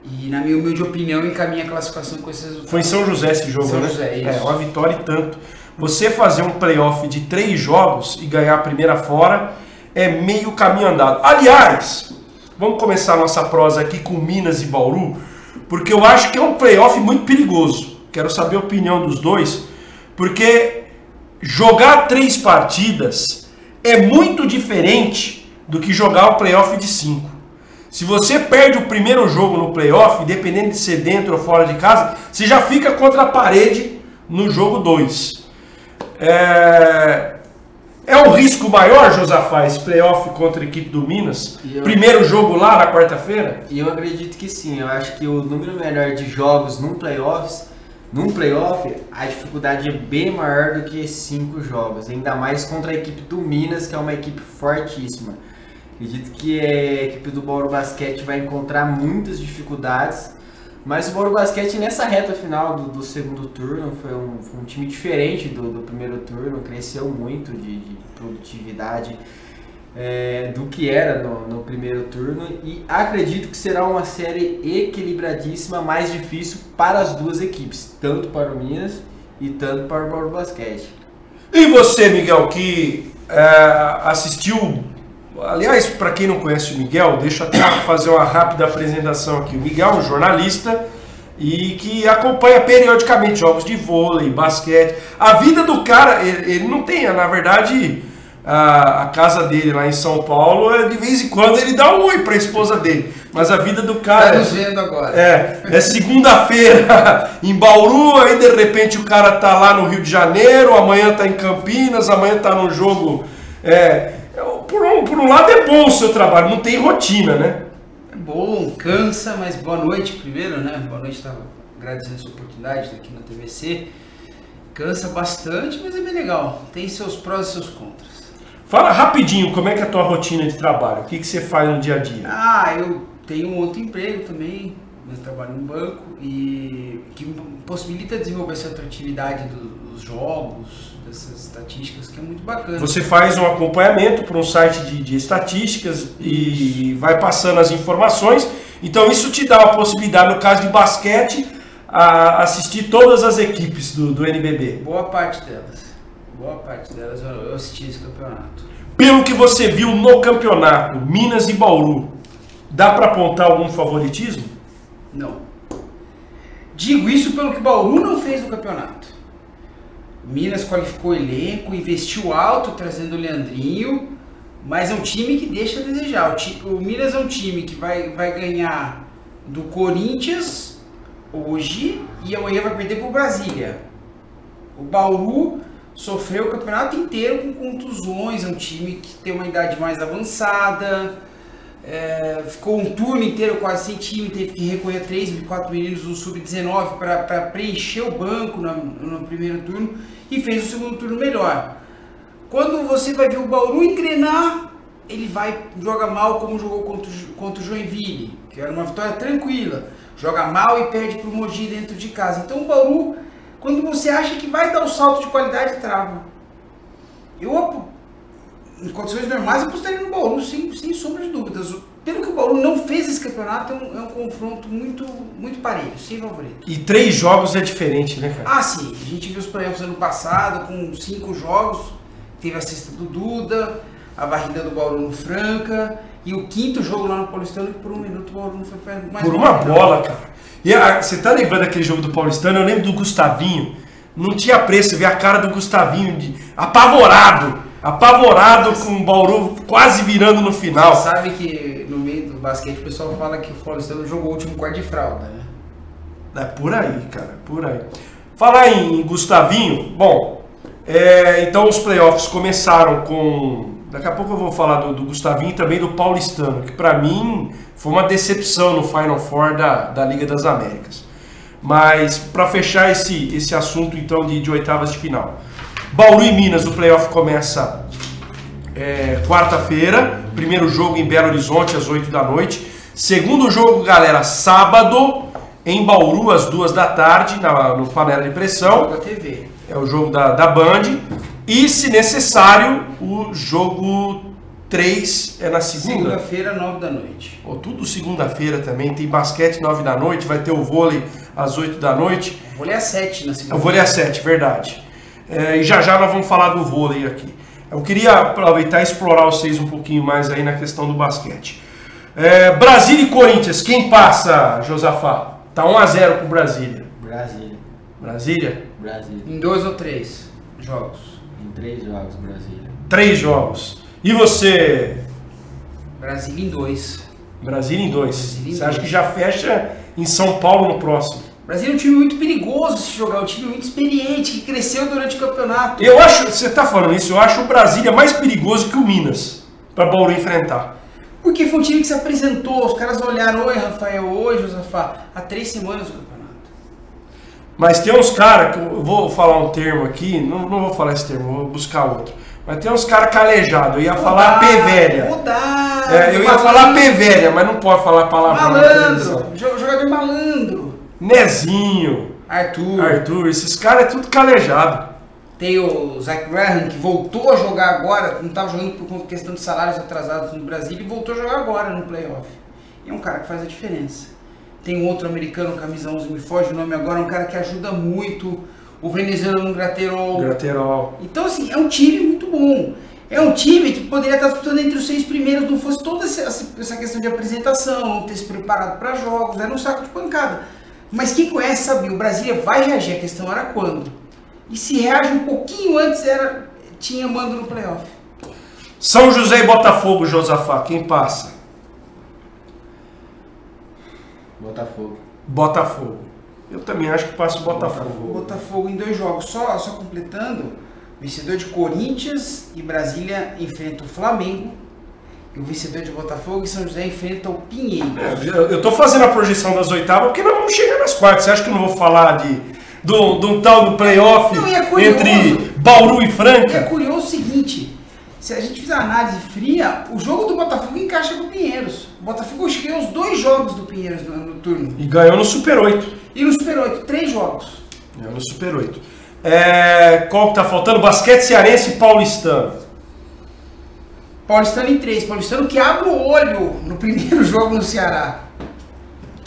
E, na minha humilde opinião, encaminha a classificação com esses resultados. Foi em São José esse jogo, São né? José, isso. Uma vitória e tanto. Você fazer um playoff de 3 jogos e ganhar a primeira fora é meio caminho andado. Aliás, vamos começar a nossa prosa aqui com Minas e Bauru, porque eu acho que é um playoff muito perigoso. Quero saber a opinião dos dois, porque jogar 3 partidas é muito diferente do que jogar o playoff de 5. Se você perde o primeiro jogo no playoff, independente de ser dentro ou fora de casa, você já fica contra a parede no jogo 2. É um risco maior, Josafá, esse playoff contra a equipe do Minas? Primeiro jogo lá na quarta-feira? E eu acredito que sim. Eu acho que o número menor de jogos num playoff, a dificuldade é bem maior do que 5 jogos. Ainda mais contra a equipe do Minas, que é uma equipe fortíssima. Acredito que a equipe do Bauru Basquete vai encontrar muitas dificuldades. Mas o Bauru Basquete nessa reta final do segundo turno foi um time diferente do primeiro turno, cresceu muito de produtividade do que era no primeiro turno e acredito que será uma série equilibradíssima, mais difícil para as duas equipes, tanto para o Minas e tanto para o Bauru Basquete. E você, Miguel, que assistiu... Aliás, para quem não conhece o Miguel, deixa eu até fazer uma rápida apresentação aqui. O Miguel é um jornalista e que acompanha periodicamente jogos de vôlei, basquete. A vida do cara, ele não tem, na verdade, a casa dele lá em São Paulo, de vez em quando ele dá um oi para a esposa dele. Mas a vida do cara... Tá nos vendo agora. É segunda-feira em Bauru, aí de repente o cara tá lá no Rio de Janeiro, amanhã tá em Campinas, amanhã tá no jogo... Por um lado é bom o seu trabalho, não tem rotina, né? É bom, cansa, mas boa noite primeiro, né? Boa noite, estava agradecendo a sua oportunidade aqui na TVC. Cansa bastante, mas é bem legal. Tem seus prós e seus contras. Fala rapidinho, como é que é a tua rotina de trabalho? O que você faz no dia a dia? Eu tenho um outro emprego também, eu trabalho no banco, e que possibilita desenvolver essa atratividade dos jogos, dessas estatísticas, que é muito bacana. Você faz um acompanhamento para um site de estatísticas e vai passando as informações. Então isso te dá a possibilidade, no caso de basquete, a assistir todas as equipes do NBB. Boa parte delas eu assisti esse campeonato. Pelo que você viu no campeonato, Minas e Bauru, dá para apontar algum favoritismo? Não. Digo isso pelo que Bauru não fez no campeonato. Minas qualificou elenco, investiu alto trazendo o Leandrinho, mas é um time que deixa a desejar. O Minas é um time que vai ganhar do Corinthians hoje e amanhã vai perder para o Brasília. O Bauru sofreu o campeonato inteiro com contusões, é um time que tem uma idade mais avançada, ficou um turno inteiro quase sem time, teve que recorrer a 4 meninos do Sub-19 para preencher o banco no primeiro turno e fez o segundo turno melhor. Quando você vai ver o Bauru engrenar, ele joga mal como jogou contra o Joinville, que era uma vitória tranquila, joga mal e perde para o Mogi dentro de casa. Então o Bauru, quando você acha que vai dar o salto de qualidade, trava. Em condições normais, eu apostaria no Bauru, sem sombra de dúvidas. Pelo que o Bauru não fez esse campeonato, é um confronto muito, muito parelho, sem favorito. E 3 jogos é diferente, né, cara? Sim. A gente viu os playoffs ano passado, com 5 jogos. Teve a cesta do Duda, a varrida do Bauru no Franca, e o 5º jogo lá no Paulistano, que por um minuto o Bauru não foi mais... Por uma bola, cara. E você tá lembrando daquele jogo do Paulistano? Eu lembro do Gustavinho. Não tinha preço ver a cara do Gustavinho apavorado com o Bauru quase virando no final. Você sabe que no meio do basquete o pessoal fala que o Paulistano jogou o último quarto de fralda, né? É por aí, cara, por aí. Falar em Gustavinho, bom, então os playoffs começaram com... Daqui a pouco eu vou falar do Gustavinho e também do Paulistano, que pra mim foi uma decepção no Final Four da Liga das Américas. Mas para fechar esse assunto então de oitavas de final. Bauru e Minas, o playoff começa quarta-feira. Primeiro jogo em Belo Horizonte às 8 da noite. Segundo jogo, galera, sábado em Bauru, às 14h, no Panela de Pressão. Da TV. É o jogo da Band. E, se necessário, o jogo 3 é na segunda. Segunda-feira, 9h. Oh, tudo segunda-feira também. Tem basquete 9h, vai ter o vôlei às 8h. O vôlei é às 7 na segunda. O vôlei é às 7, verdade. E já nós vamos falar do vôlei aqui. Eu queria aproveitar e explorar vocês um pouquinho mais aí na questão do basquete. Brasília e Corinthians, quem passa, Josafá? Tá 1-0 pro Brasília. Brasília. Brasília? Brasília. Em 2 ou 3 jogos? Em 3 jogos, Brasília. 3 jogos. E você? Brasília em 2. Brasília em 2. Você acha que já fecha em São Paulo no próximo? Brasília é um time muito perigoso se jogar, um time muito experiente, que cresceu durante o campeonato. Eu acho, você tá falando isso, eu acho o Brasília mais perigoso que o Minas, para Bauru enfrentar. Porque foi um time que se apresentou, os caras olharam, oi Rafael, oi Josafá, há 3 semanas do campeonato. Mas tem uns caras, que eu vou falar um termo aqui, não vou falar esse termo, vou buscar outro. Mas tem uns caras calejados, eu ia falar P velha. Eu ia falar P velha, mas não pode falar palavrão. Malandro, jogador malandro. Nezinho, Arthur, esses caras é tudo calejado. Tem o Zach Graham, que voltou a jogar agora, não estava jogando por questão de salários atrasados no Brasil, e voltou a jogar agora no playoff. E é um cara que faz a diferença. Tem um outro americano, camisa 11, me foge o nome agora, um cara que ajuda muito. O venezuelano Graterol. Então, assim, é um time muito bom. É um time que poderia estar disputando entre os 6 primeiros, não fosse toda essa questão de apresentação, não ter se preparado para jogos, era um saco de pancada. Mas quem conhece sabia, o Brasília vai reagir, a questão era quando. E se reage um pouquinho antes, tinha mando no playoff. São José e Botafogo, Josafá, quem passa? Botafogo. Eu também acho que passa o Botafogo. Botafogo em 2 jogos. Só completando, vencedor de Corinthians e Brasília enfrenta o Flamengo. E o vencedor de Botafogo e São José enfrenta o Pinheiros. Eu tô fazendo a projeção das oitavas porque nós vamos chegar nas quartas. Você acha que eu não vou falar de um tal do playoff entre Bauru e Franca? É curioso o seguinte, se a gente fizer uma análise fria, o jogo do Botafogo encaixa com o Pinheiros. O Botafogo ganhou os 2 jogos do Pinheiros no turno. E ganhou no Super 8. E no Super 8, 3 jogos. Ganhou no Super 8. Qual que tá faltando? Basquete cearense e paulistano. Paulistano em 3. Paulistano que abre o olho no primeiro jogo no Ceará.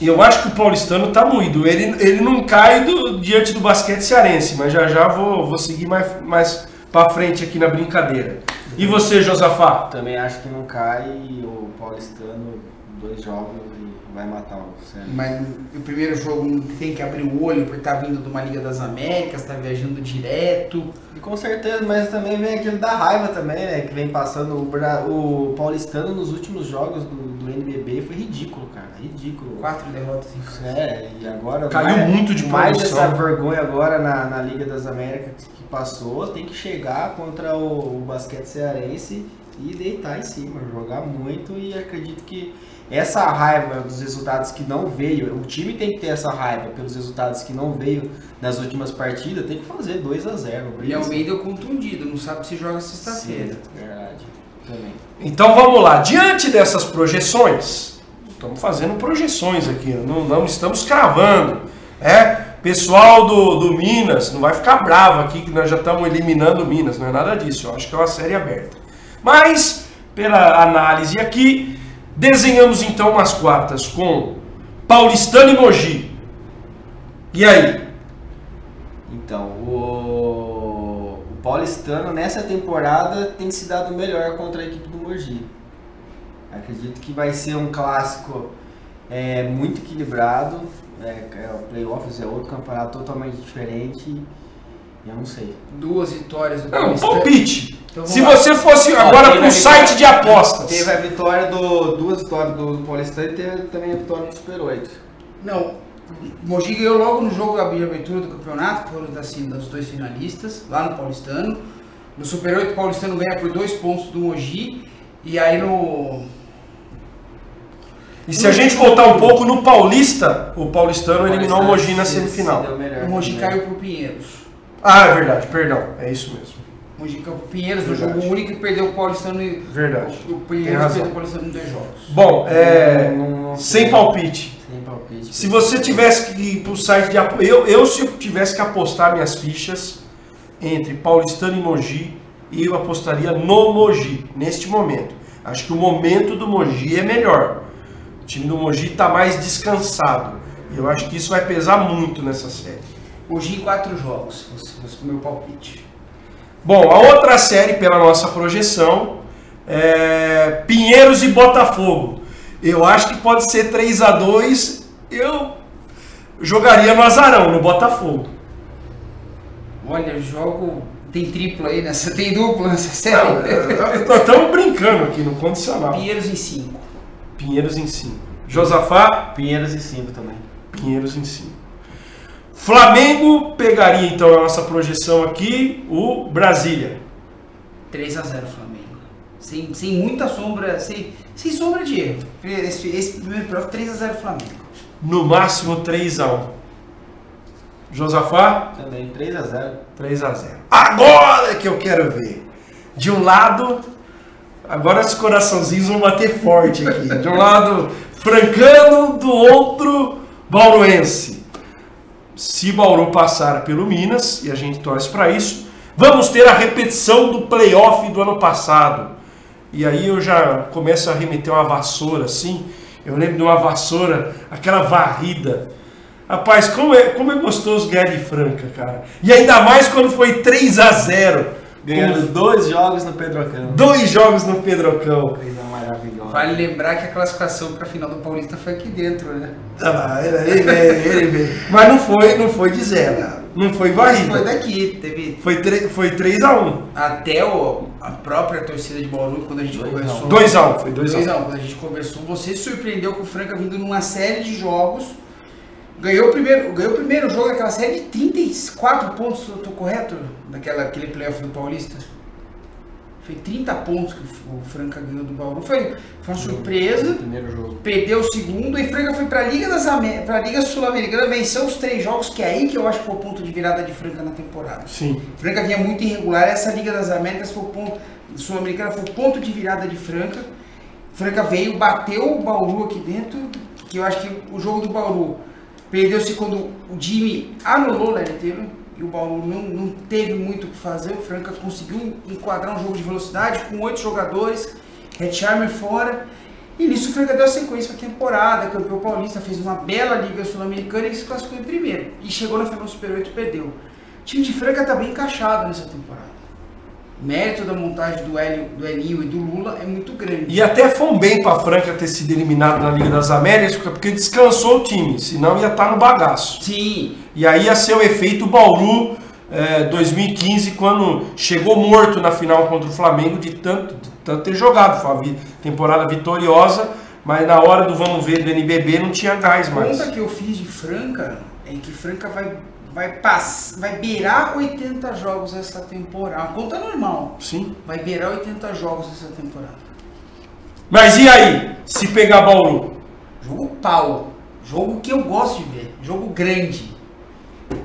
Eu acho que o paulistano tá moído. Ele não cai diante do basquete cearense, mas já vou seguir mais pra frente aqui na brincadeira. E você, Josafá? Também acho que não cai, o paulistano 2 jogos e vai matar o Ceará. Mas o primeiro jogo tem que abrir o olho por estar vindo de uma Liga das Américas, tá viajando direto. E com certeza, mas também vem aquele da raiva também, né? Que vem passando o paulistano nos últimos jogos do NBB, foi ridículo, cara. Ridículo. 4 derrotas em e agora... Caiu muito de produção. Mais essa vergonha agora na Liga das Américas que passou, tem que chegar contra o basquete cearense e deitar em cima, jogar muito, e acredito que essa raiva dos resultados que não veio, o time tem que ter essa raiva pelos resultados que não veio nas últimas partidas, tem que fazer 2-0. E Almeida é contundido, não sabe se joga sexta-feira. Verdade, também. Então vamos lá, diante dessas projeções, estamos fazendo projeções aqui, não estamos cravando, pessoal do Minas não vai ficar bravo aqui que nós já estamos eliminando o Minas, não é nada disso, eu acho que é uma série aberta. Mas, pela análise aqui, desenhamos então umas quartas com Paulistano e Mogi. E aí? Então, o Paulistano nessa temporada tem se dado melhor contra a equipe do Mogi. Acredito que vai ser um clássico muito equilibrado. O Playoffs é outro campeonato totalmente diferente. Eu não sei. 2 vitórias do Paulistano. Palpite. Então, se você fosse agora para o site de apostas. Teve a vitória 2 vitórias do Paulistano e teve também a vitória do Super 8. Não, o Mogi ganhou logo no jogo de abertura do campeonato, que foram dos 2 finalistas, lá no Paulistano. No Super 8, o Paulistano ganha por 2 pontos do Mogi. E aí E se a gente voltar um pouco no Paulista, o Paulistano eliminou o Mogi na semifinal. O Mogi caiu pro Pinheiros. Ah, é verdade, perdão, é isso mesmo. O Mogi caiu pro Pinheiros no jogo único e perdeu o Paulistano. Verdade. O Pinheiros perdeu o Paulistano em 2 jogos. Bom, sem palpite. Sem palpite. Se você tivesse que ir para o site de apoio, se eu tivesse que apostar minhas fichas entre Paulistano e Mogi, eu apostaria no Mogi, neste momento. Acho que o momento do Mogi é melhor. O time do Mogi está mais descansado. Eu acho que isso vai pesar muito nessa série. Mogi em 4 jogos, se fosse o meu palpite. Bom, a outra série pela nossa projeção é Pinheiros e Botafogo. Eu acho que pode ser 3-2. Eu jogaria no azarão, no Botafogo. Olha, o jogo tem triplo aí nessa, tem duplo nessa série. Estamos brincando aqui no condicional. Pinheiros em 5. Pinheiros em 5. Josafá? Pinheiros em 5 também. Pinheiros em 5. Flamengo pegaria então a nossa projeção aqui, o Brasília. 3-0 Flamengo. Sem muita sombra, sem sombra de erro. Esse primeiro prova 3-0 Flamengo. No máximo 3-1. Josafá? Também 3-0. 3-0. Agora que eu quero ver. De um lado, agora os coraçãozinhos vão bater forte aqui. De um lado, francano, do outro, bauruense. Se Bauru passar pelo Minas, e a gente torce para isso, vamos ter a repetição do playoff do ano passado. E aí eu já começo a remeter uma vassoura assim. Eu lembro de uma vassoura, aquela varrida. Rapaz, como é gostoso ganhar de Franca, cara. E ainda mais quando foi 3-0. Ganhando 2 jogos no Pedrocão. 2 jogos no Pedrocão. Coisa maravilhosa. Vale lembrar que a classificação para a final do Paulista foi aqui dentro, né? Ele veio. Mas não foi de 0. Não foi varrida. Foi daqui. Teve... Foi 3-1. Até a própria torcida de Bauru, quando a gente conversou... 2-1, foi 2-1. Quando a gente conversou, você se surpreendeu com o Franca vindo numa série de jogos. Ganhou o primeiro jogo daquela série de 34 pontos, eu tô correto? Aquele playoff do Paulista. Foi 30 pontos que o Franca ganhou do Bauru. Foi uma surpresa. Primeiro jogo. Perdeu o segundo e Franca foi para a Liga Sul-Americana, venceu os 3 jogos, que é aí que eu acho que foi o ponto de virada de Franca na temporada. Sim. Franca vinha muito irregular, essa Liga das Américas foi o ponto, Sul-Americana foi o ponto de virada de Franca. Franca veio, bateu o Bauru aqui dentro, que eu acho que o jogo do Bauru perdeu-se quando o Jimmy anulou o Larry Taylor e o Bauru não teve muito o que fazer. O Franca conseguiu enquadrar um jogo de velocidade com 8 jogadores, Red Charmer fora. E nisso o Franca deu a sequência para a temporada, campeão paulista, fez uma bela Liga Sul-Americana e se classificou em primeiro. E chegou na final do Super 8 e perdeu. O time de Franca está bem encaixado nessa temporada. O mérito da montagem do Elinho e do Lula é muito grande. E até foi um bem para a Franca ter sido eliminado na Liga das Américas, porque descansou o time, senão ia estar no bagaço. Sim. E aí ia ser o efeito Bauru 2015, quando chegou morto na final contra o Flamengo de tanto ter jogado. Foi uma temporada vitoriosa, mas na hora do vamos ver do NBB não tinha gás mais. A conta que eu fiz de Franca é que Franca vai beirar 80 jogos essa temporada. Uma conta normal. Sim. Vai beirar 80 jogos essa temporada. Mas e aí, se pegar Bauru? Jogo pau. Jogo que eu gosto de ver. Jogo grande.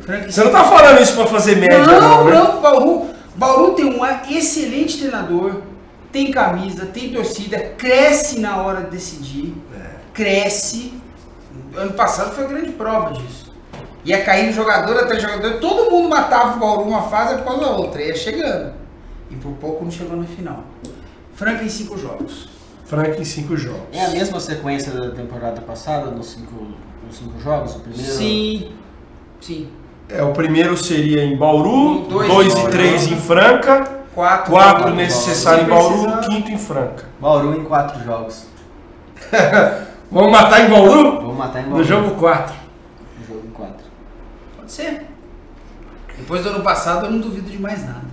Franca, você não tá falando isso pra fazer média, não, né? Não. Bauru tem um excelente treinador. Tem camisa, tem torcida. Cresce na hora de decidir. Cresce. Ano passado foi a grande prova disso. Ia caindo jogador atrás de jogador, todo mundo matava o Bauru uma fase após a outra, ia chegando. E por pouco não chegou na final. Franca em 5 jogos. Franca em 5 jogos. É a mesma sequência da temporada passada, nos 5 jogos? O primeiro... Sim. O primeiro seria em Bauru, 2 e 3 em Franca, 4 necessário em Bauru, 5º em Franca. Bauru em 4 jogos. Vamos matar em Bauru? Vamos matar em Bauru. No jogo 4. No jogo 4. Pode ser. Depois do ano passado eu não duvido de mais nada.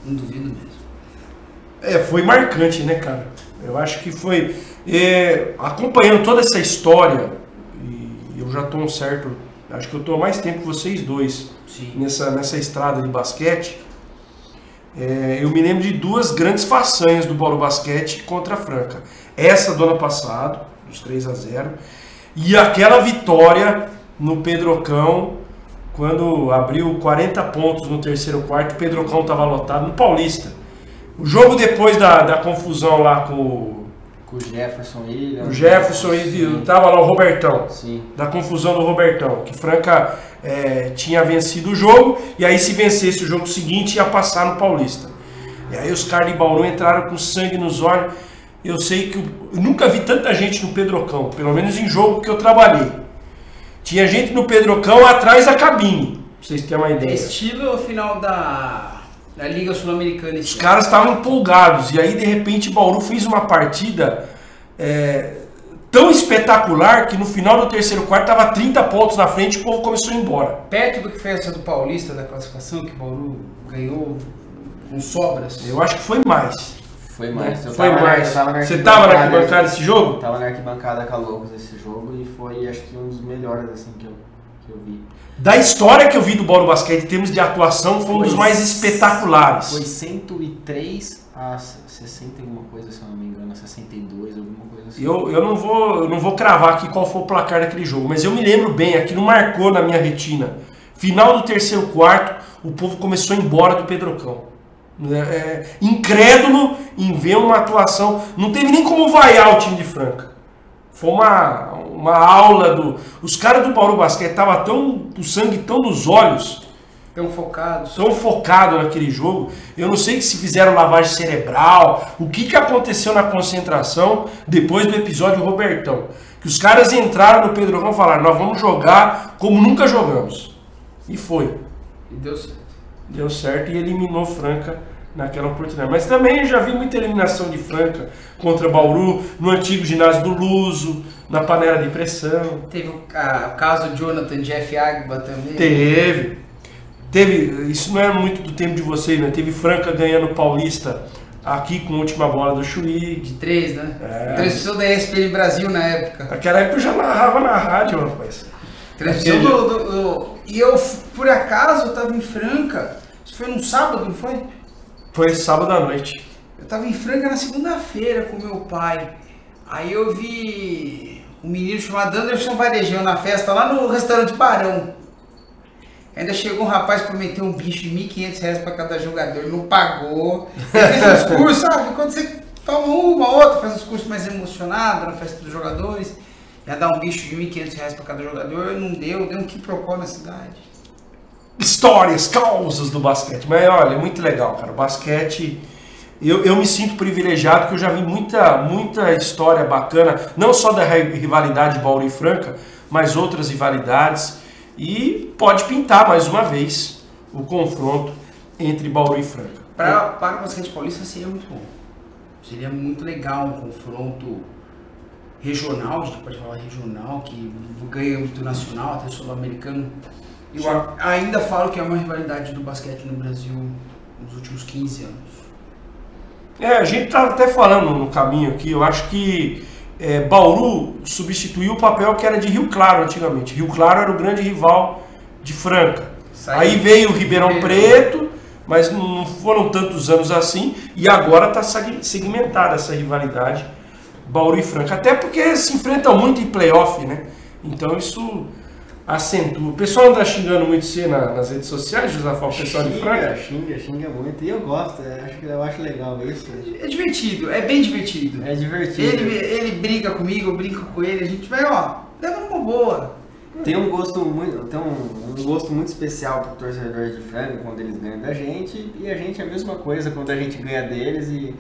Não duvido mesmo. Foi marcante, né, cara? Eu acho que foi... acompanhando toda essa história, e eu já estou acho que eu estou há mais tempo que vocês dois nessa estrada de basquete. Eu me lembro de 2 grandes façanhas do Bauru Basquete contra a Franca. Essa do ano passado, dos 3-0, e aquela vitória no Pedrocão, quando abriu 40 pontos no terceiro quarto, o Pedrocão estava lotado no Paulista. O jogo depois da confusão lá com Com o Jefferson Williams. O Jefferson e tava lá o Robertão. Sim. Da confusão do Robertão. Que Franca tinha vencido o jogo, e aí se vencesse o jogo seguinte ia passar no Paulista. E aí os caras de Bauru entraram com sangue nos olhos. Eu sei que eu nunca vi tanta gente no Pedrocão, pelo menos em jogo que eu trabalhei. Tinha gente no Pedrocão atrás da cabine, pra vocês terem uma ideia. Estilo final da Liga Sul-Americana. Os caras estavam empolgados, e aí de repente Bauru fez uma partida tão espetacular que no final do terceiro quarto estava 30 pontos na frente e o povo começou a ir embora. Perto do que foi essa do Paulista, da classificação, que Bauru ganhou com sobras. Eu acho que foi mais. Foi mais. Foi mais. Você estava na arquibancada desse jogo? Tava na arquibancada com a Logos desse jogo e foi, acho que, um dos melhores assim que eu vi. Da história que eu vi do Bauru Basquete em termos de atuação, foi um dos mais espetaculares. Foi 103 a 60 alguma coisa, se eu não me engano, 62, alguma coisa assim. Eu não vou cravar aqui qual foi o placar daquele jogo, mas eu me lembro bem, aquilo marcou na minha retina. Final do terceiro quarto, o povo começou a ir embora do Pedrocão. Incrédulo em ver uma atuação. Não teve nem como vaiar o time de Franca. Foi uma aula os caras do Bauru Basquete estavam o sangue tão nos olhos, tão focado naquele jogo. Eu não sei se fizeram lavagem cerebral, o que aconteceu na concentração depois do episódio Robertão, que os caras entraram no Pedrocão e falaram: nós vamos jogar como nunca jogamos. E foi. E deu certo. Deu certo e eliminou Franca naquela oportunidade. Mas também eu já vi muita eliminação de Franca contra Bauru, no antigo ginásio do Luso, na panela de pressão. Teve o caso do Jonathan Jeff Agba também. Teve, isso não é muito do tempo de vocês, né? Teve Franca ganhando Paulista aqui com a última bola do Chuí. De 3, né? Transmissão da ESPN Brasil na época. Naquela época eu já narrava na rádio, rapaz. Transmissão E eu, por acaso, eu tava em Franca. Isso foi num sábado, não foi? Foi sábado à noite. Eu tava em Franca na segunda-feira com meu pai. Aí eu vi um menino chamado Anderson Varejão na festa lá no restaurante Barão. Ainda chegou um rapaz que prometeu um bicho de R$1.500 para cada jogador, não pagou. Ele fez uns cursos, sabe? Quando você toma uma, outra, faz uns cursos mais emocionados na festa dos jogadores, ia dar um bicho de R$1.500 para cada jogador, não deu um quiprocó na cidade. Histórias, causas do basquete. Mas olha, é muito legal, cara. O basquete, eu me sinto privilegiado porque eu já vi muita história bacana, não só da rivalidade Bauru e Franca, mas outras rivalidades. E pode pintar mais uma vez o confronto entre Bauru e Franca. Para o basquete paulista seria muito bom. Seria muito legal um confronto regional, a gente pode falar regional, que ganha muito nacional, até sul-americano. Eu ainda falo que é uma rivalidade do basquete no Brasil nos últimos 15 anos. A gente estava até falando no caminho aqui, eu acho que Bauru substituiu o papel que era de Rio Claro antigamente. Rio Claro era o grande rival de Franca. Aí veio o Ribeirão Preto, mas não foram tantos anos assim, e agora está segmentada essa rivalidade Bauru e Franca. Até porque se enfrentam muito em playoff, né? Então isso acentua. O pessoal anda xingando muito você nas redes sociais, Josafá, o pessoal de Franca? Xinga muito. E eu gosto, eu acho legal isso. É divertido, é bem divertido. É divertido. Ele briga comigo, eu brinco com ele, a gente vai, leva numa boa. Tem um gosto muito especial pro torcedor de Franca quando eles ganham da gente, e a gente é a mesma coisa quando a gente ganha deles, e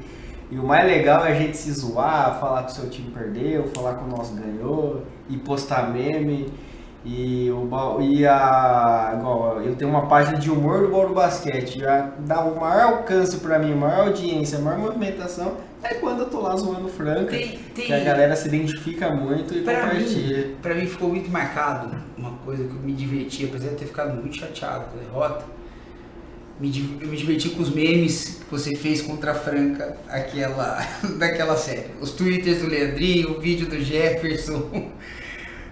o mais legal é a gente se zoar, falar que o seu time perdeu, falar que o nosso ganhou, e postar meme. Eu tenho uma página de humor do Bauru Basquete, já dá o maior alcance pra mim, a maior audiência, a maior movimentação é quando eu tô lá zoando Franca, que a galera se identifica muito e compartilha. Pra mim ficou muito marcado uma coisa que eu me diverti, apesar de ter ficado muito chateado com a derrota. Eu me diverti com os memes que você fez contra a Franca, daquela série. Os twitters do Leandrinho, o vídeo do Jefferson.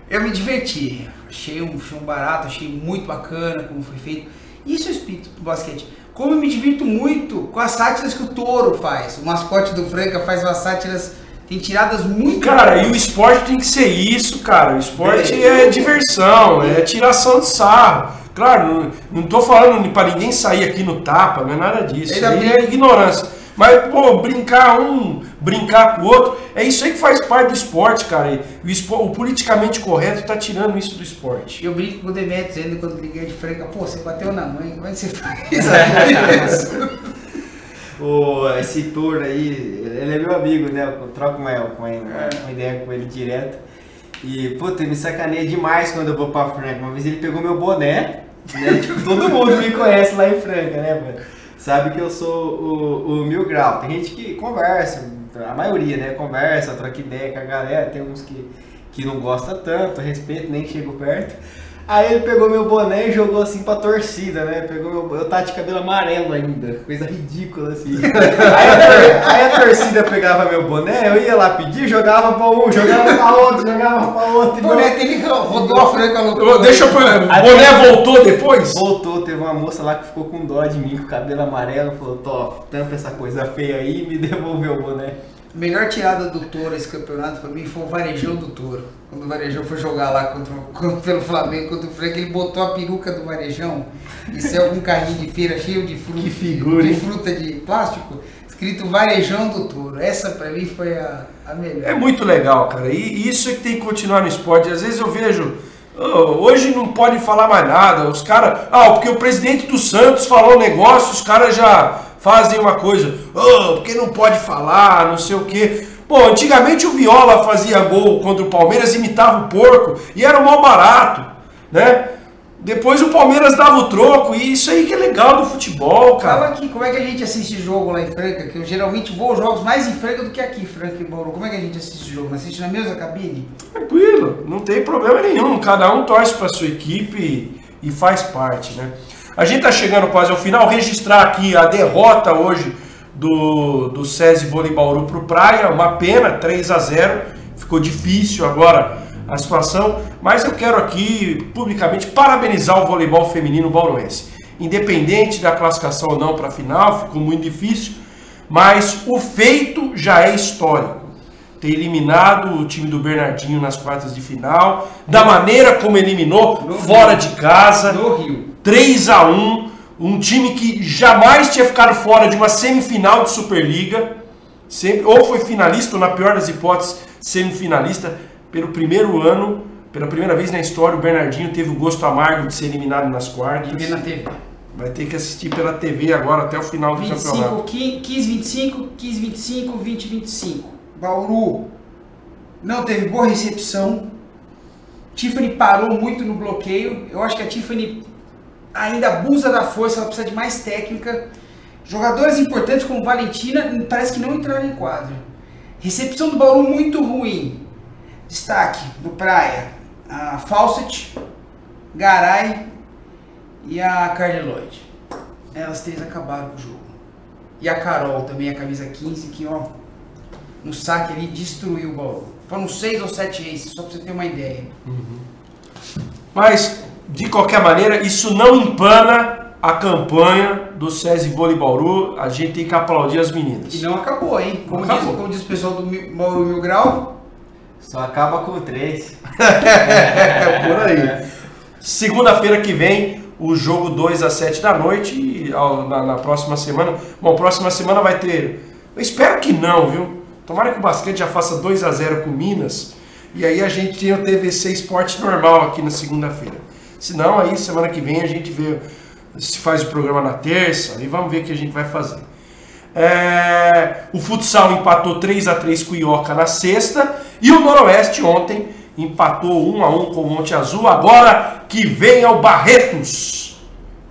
Eu me diverti, achei um barato, achei muito bacana como foi feito. Isso é o espírito do basquete. Como eu me divirto muito com as sátiras que o Toro faz. O mascote do Franca faz umas sátiras, tem tiradas muito... Cara, e o esporte tem que ser isso, cara. O esporte é diversão, é tiração de sarro. Claro, não tô falando para ninguém sair aqui no tapa, não é nada disso. Isso aí é ignorância. Mas, pô, brincar com o outro, é isso aí que faz parte do esporte, cara. O politicamente correto tá tirando isso do esporte. Eu brinco com o Demetrius ainda quando liguei de franca. Pô, você bateu na mãe, como é que você faz isso? Esse touro aí, ele é meu amigo, né? Eu troco uma ideia com ele direto. E, puta, ele me sacaneia demais quando eu vou pra Franca. Uma vez ele pegou meu boné, né? Tipo, todo mundo me conhece lá em Franca, né, mano? Sabe que eu sou o Mil Grau. Tem gente que conversa, a maioria, né? Conversa, troca ideia com a galera. Tem uns que não gosta tanto, respeito, nem chego perto. Aí ele pegou meu boné e jogou assim pra torcida, né? Eu tava de cabelo amarelo ainda, coisa ridícula assim. Aí a torcida pegava meu boné, eu ia lá pedir, jogava pra um, jogava pra outro, jogava pra outro. O boné dele rodou a franca loucura. Deixa eu falar, o boné voltou depois? Voltou, teve uma moça lá que ficou com dó de mim, com o cabelo amarelo, falou, Tó, tampa essa coisa feia aí e me devolveu o boné. A melhor tirada do Touro esse campeonato pra mim foi o Varejão do Touro. Quando o Varejão foi jogar lá pelo Flamengo contra o Franca, ele botou a peruca do Varejão e saiu com um carrinho de feira cheio de fruta, de fruta de plástico, escrito Varejão do Touro. Essa pra mim foi a melhor. É muito legal, cara. E isso é que tem que continuar no esporte. Às vezes eu vejo, hoje não pode falar mais nada. Os caras, porque o presidente do Santos falou um negócio, os caras já fazem uma coisa, porque não pode falar, não sei o quê. Pô, antigamente o Viola fazia gol contra o Palmeiras, imitava o porco, e era mal barato, né? Depois o Palmeiras dava o troco, e isso aí que é legal do futebol, cara. Fala aqui, como é que a gente assiste jogo lá em Franca? Que eu geralmente vou aos jogos mais em Franca do que aqui, Franca e Bauru. Como é que a gente assiste o jogo? Assiste na mesma cabine? Tranquilo, não tem problema nenhum. Cada um torce para sua equipe e faz parte, né? A gente tá chegando quase ao final. Registrar aqui a derrota hoje do SESI Vôlei Bauru pro Praia. Uma pena, 3-0. Ficou difícil agora a situação. Mas eu quero aqui, publicamente, parabenizar o voleibol feminino bauruense. Independente da classificação ou não para a final, ficou muito difícil. Mas o feito já é histórico. Ter eliminado o time do Bernardinho nas quartas de final, da maneira como eliminou, fora de casa, no Rio. 3-1, um time que jamais tinha ficado fora de uma semifinal de Superliga, sempre, ou foi finalista, ou na pior das hipóteses, semifinalista. Pelo primeiro ano, pela primeira vez na história, o Bernardinho teve o gosto amargo de ser eliminado nas quartas. E na TV. Vai ter que assistir pela TV agora até o final do campeonato. 15-25, 15-25, 20-25. Bauru não teve boa recepção. Tiffany parou muito no bloqueio. Eu acho que a Tiffany ainda abusa da força, ela precisa de mais técnica. Jogadores importantes como Valentina parece que não entraram em quadro. Recepção do Bauru muito ruim. Destaque do Praia, a Fawcett, Garay e a Carly Lloyd. Elas três acabaram com o jogo. E a Carol também, a camisa 15, que no saque ali destruiu o Bauru. Foram 6 ou 7 aces, só pra você ter uma ideia. Mas, de qualquer maneira, isso não empana a campanha do SESI Vôlei Bauru. A gente tem que aplaudir as meninas. E não acabou, hein? Como diz o pessoal do Bauru Mil Grau, só acaba com 3. É por aí. Segunda-feira que vem, o jogo 2 às 7 da noite. E na próxima semana. Bom, próxima semana vai ter. Eu espero que não, viu? Tomara que o basquete já faça 2-0 com Minas. E aí a gente tem o TVC Esporte normal aqui na segunda-feira. Senão, aí semana que vem a gente vê se faz o programa na terça. E vamos ver o que a gente vai fazer. O futsal empatou 3-3 com o Ioca na sexta. E o Noroeste ontem empatou 1-1 com o Monte Azul. Agora que vem ao Barretos.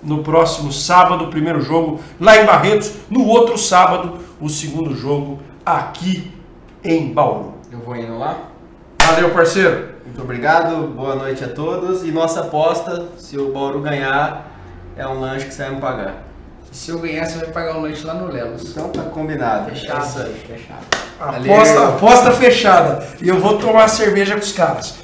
No próximo sábado, o primeiro jogo lá em Barretos. No outro sábado, o segundo jogo aqui em Bauru. Eu vou indo lá. Valeu, parceiro. Muito obrigado, boa noite a todos. E nossa aposta, se o Bauru ganhar, é um lanche que você vai me pagar. Se eu ganhar, você vai pagar um lanche lá no Lelos. Então tá combinado. Fechado. Isso aí, fechado. Aposta fechada. E eu vou tomar cerveja com os caras.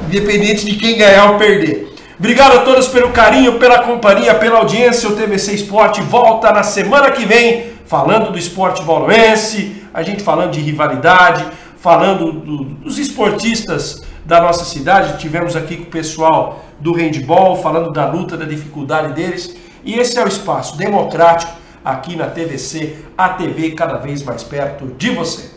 Independente de quem ganhar ou perder. Obrigado a todos pelo carinho, pela companhia, pela audiência. O TVC Esporte volta na semana que vem, falando do esporte bauruense, a gente falando de rivalidade, falando dos esportistas da nossa cidade. Tivemos aqui com o pessoal do handball, falando da luta, da dificuldade deles. E esse é o espaço democrático, aqui na TVC, a TV cada vez mais perto de você.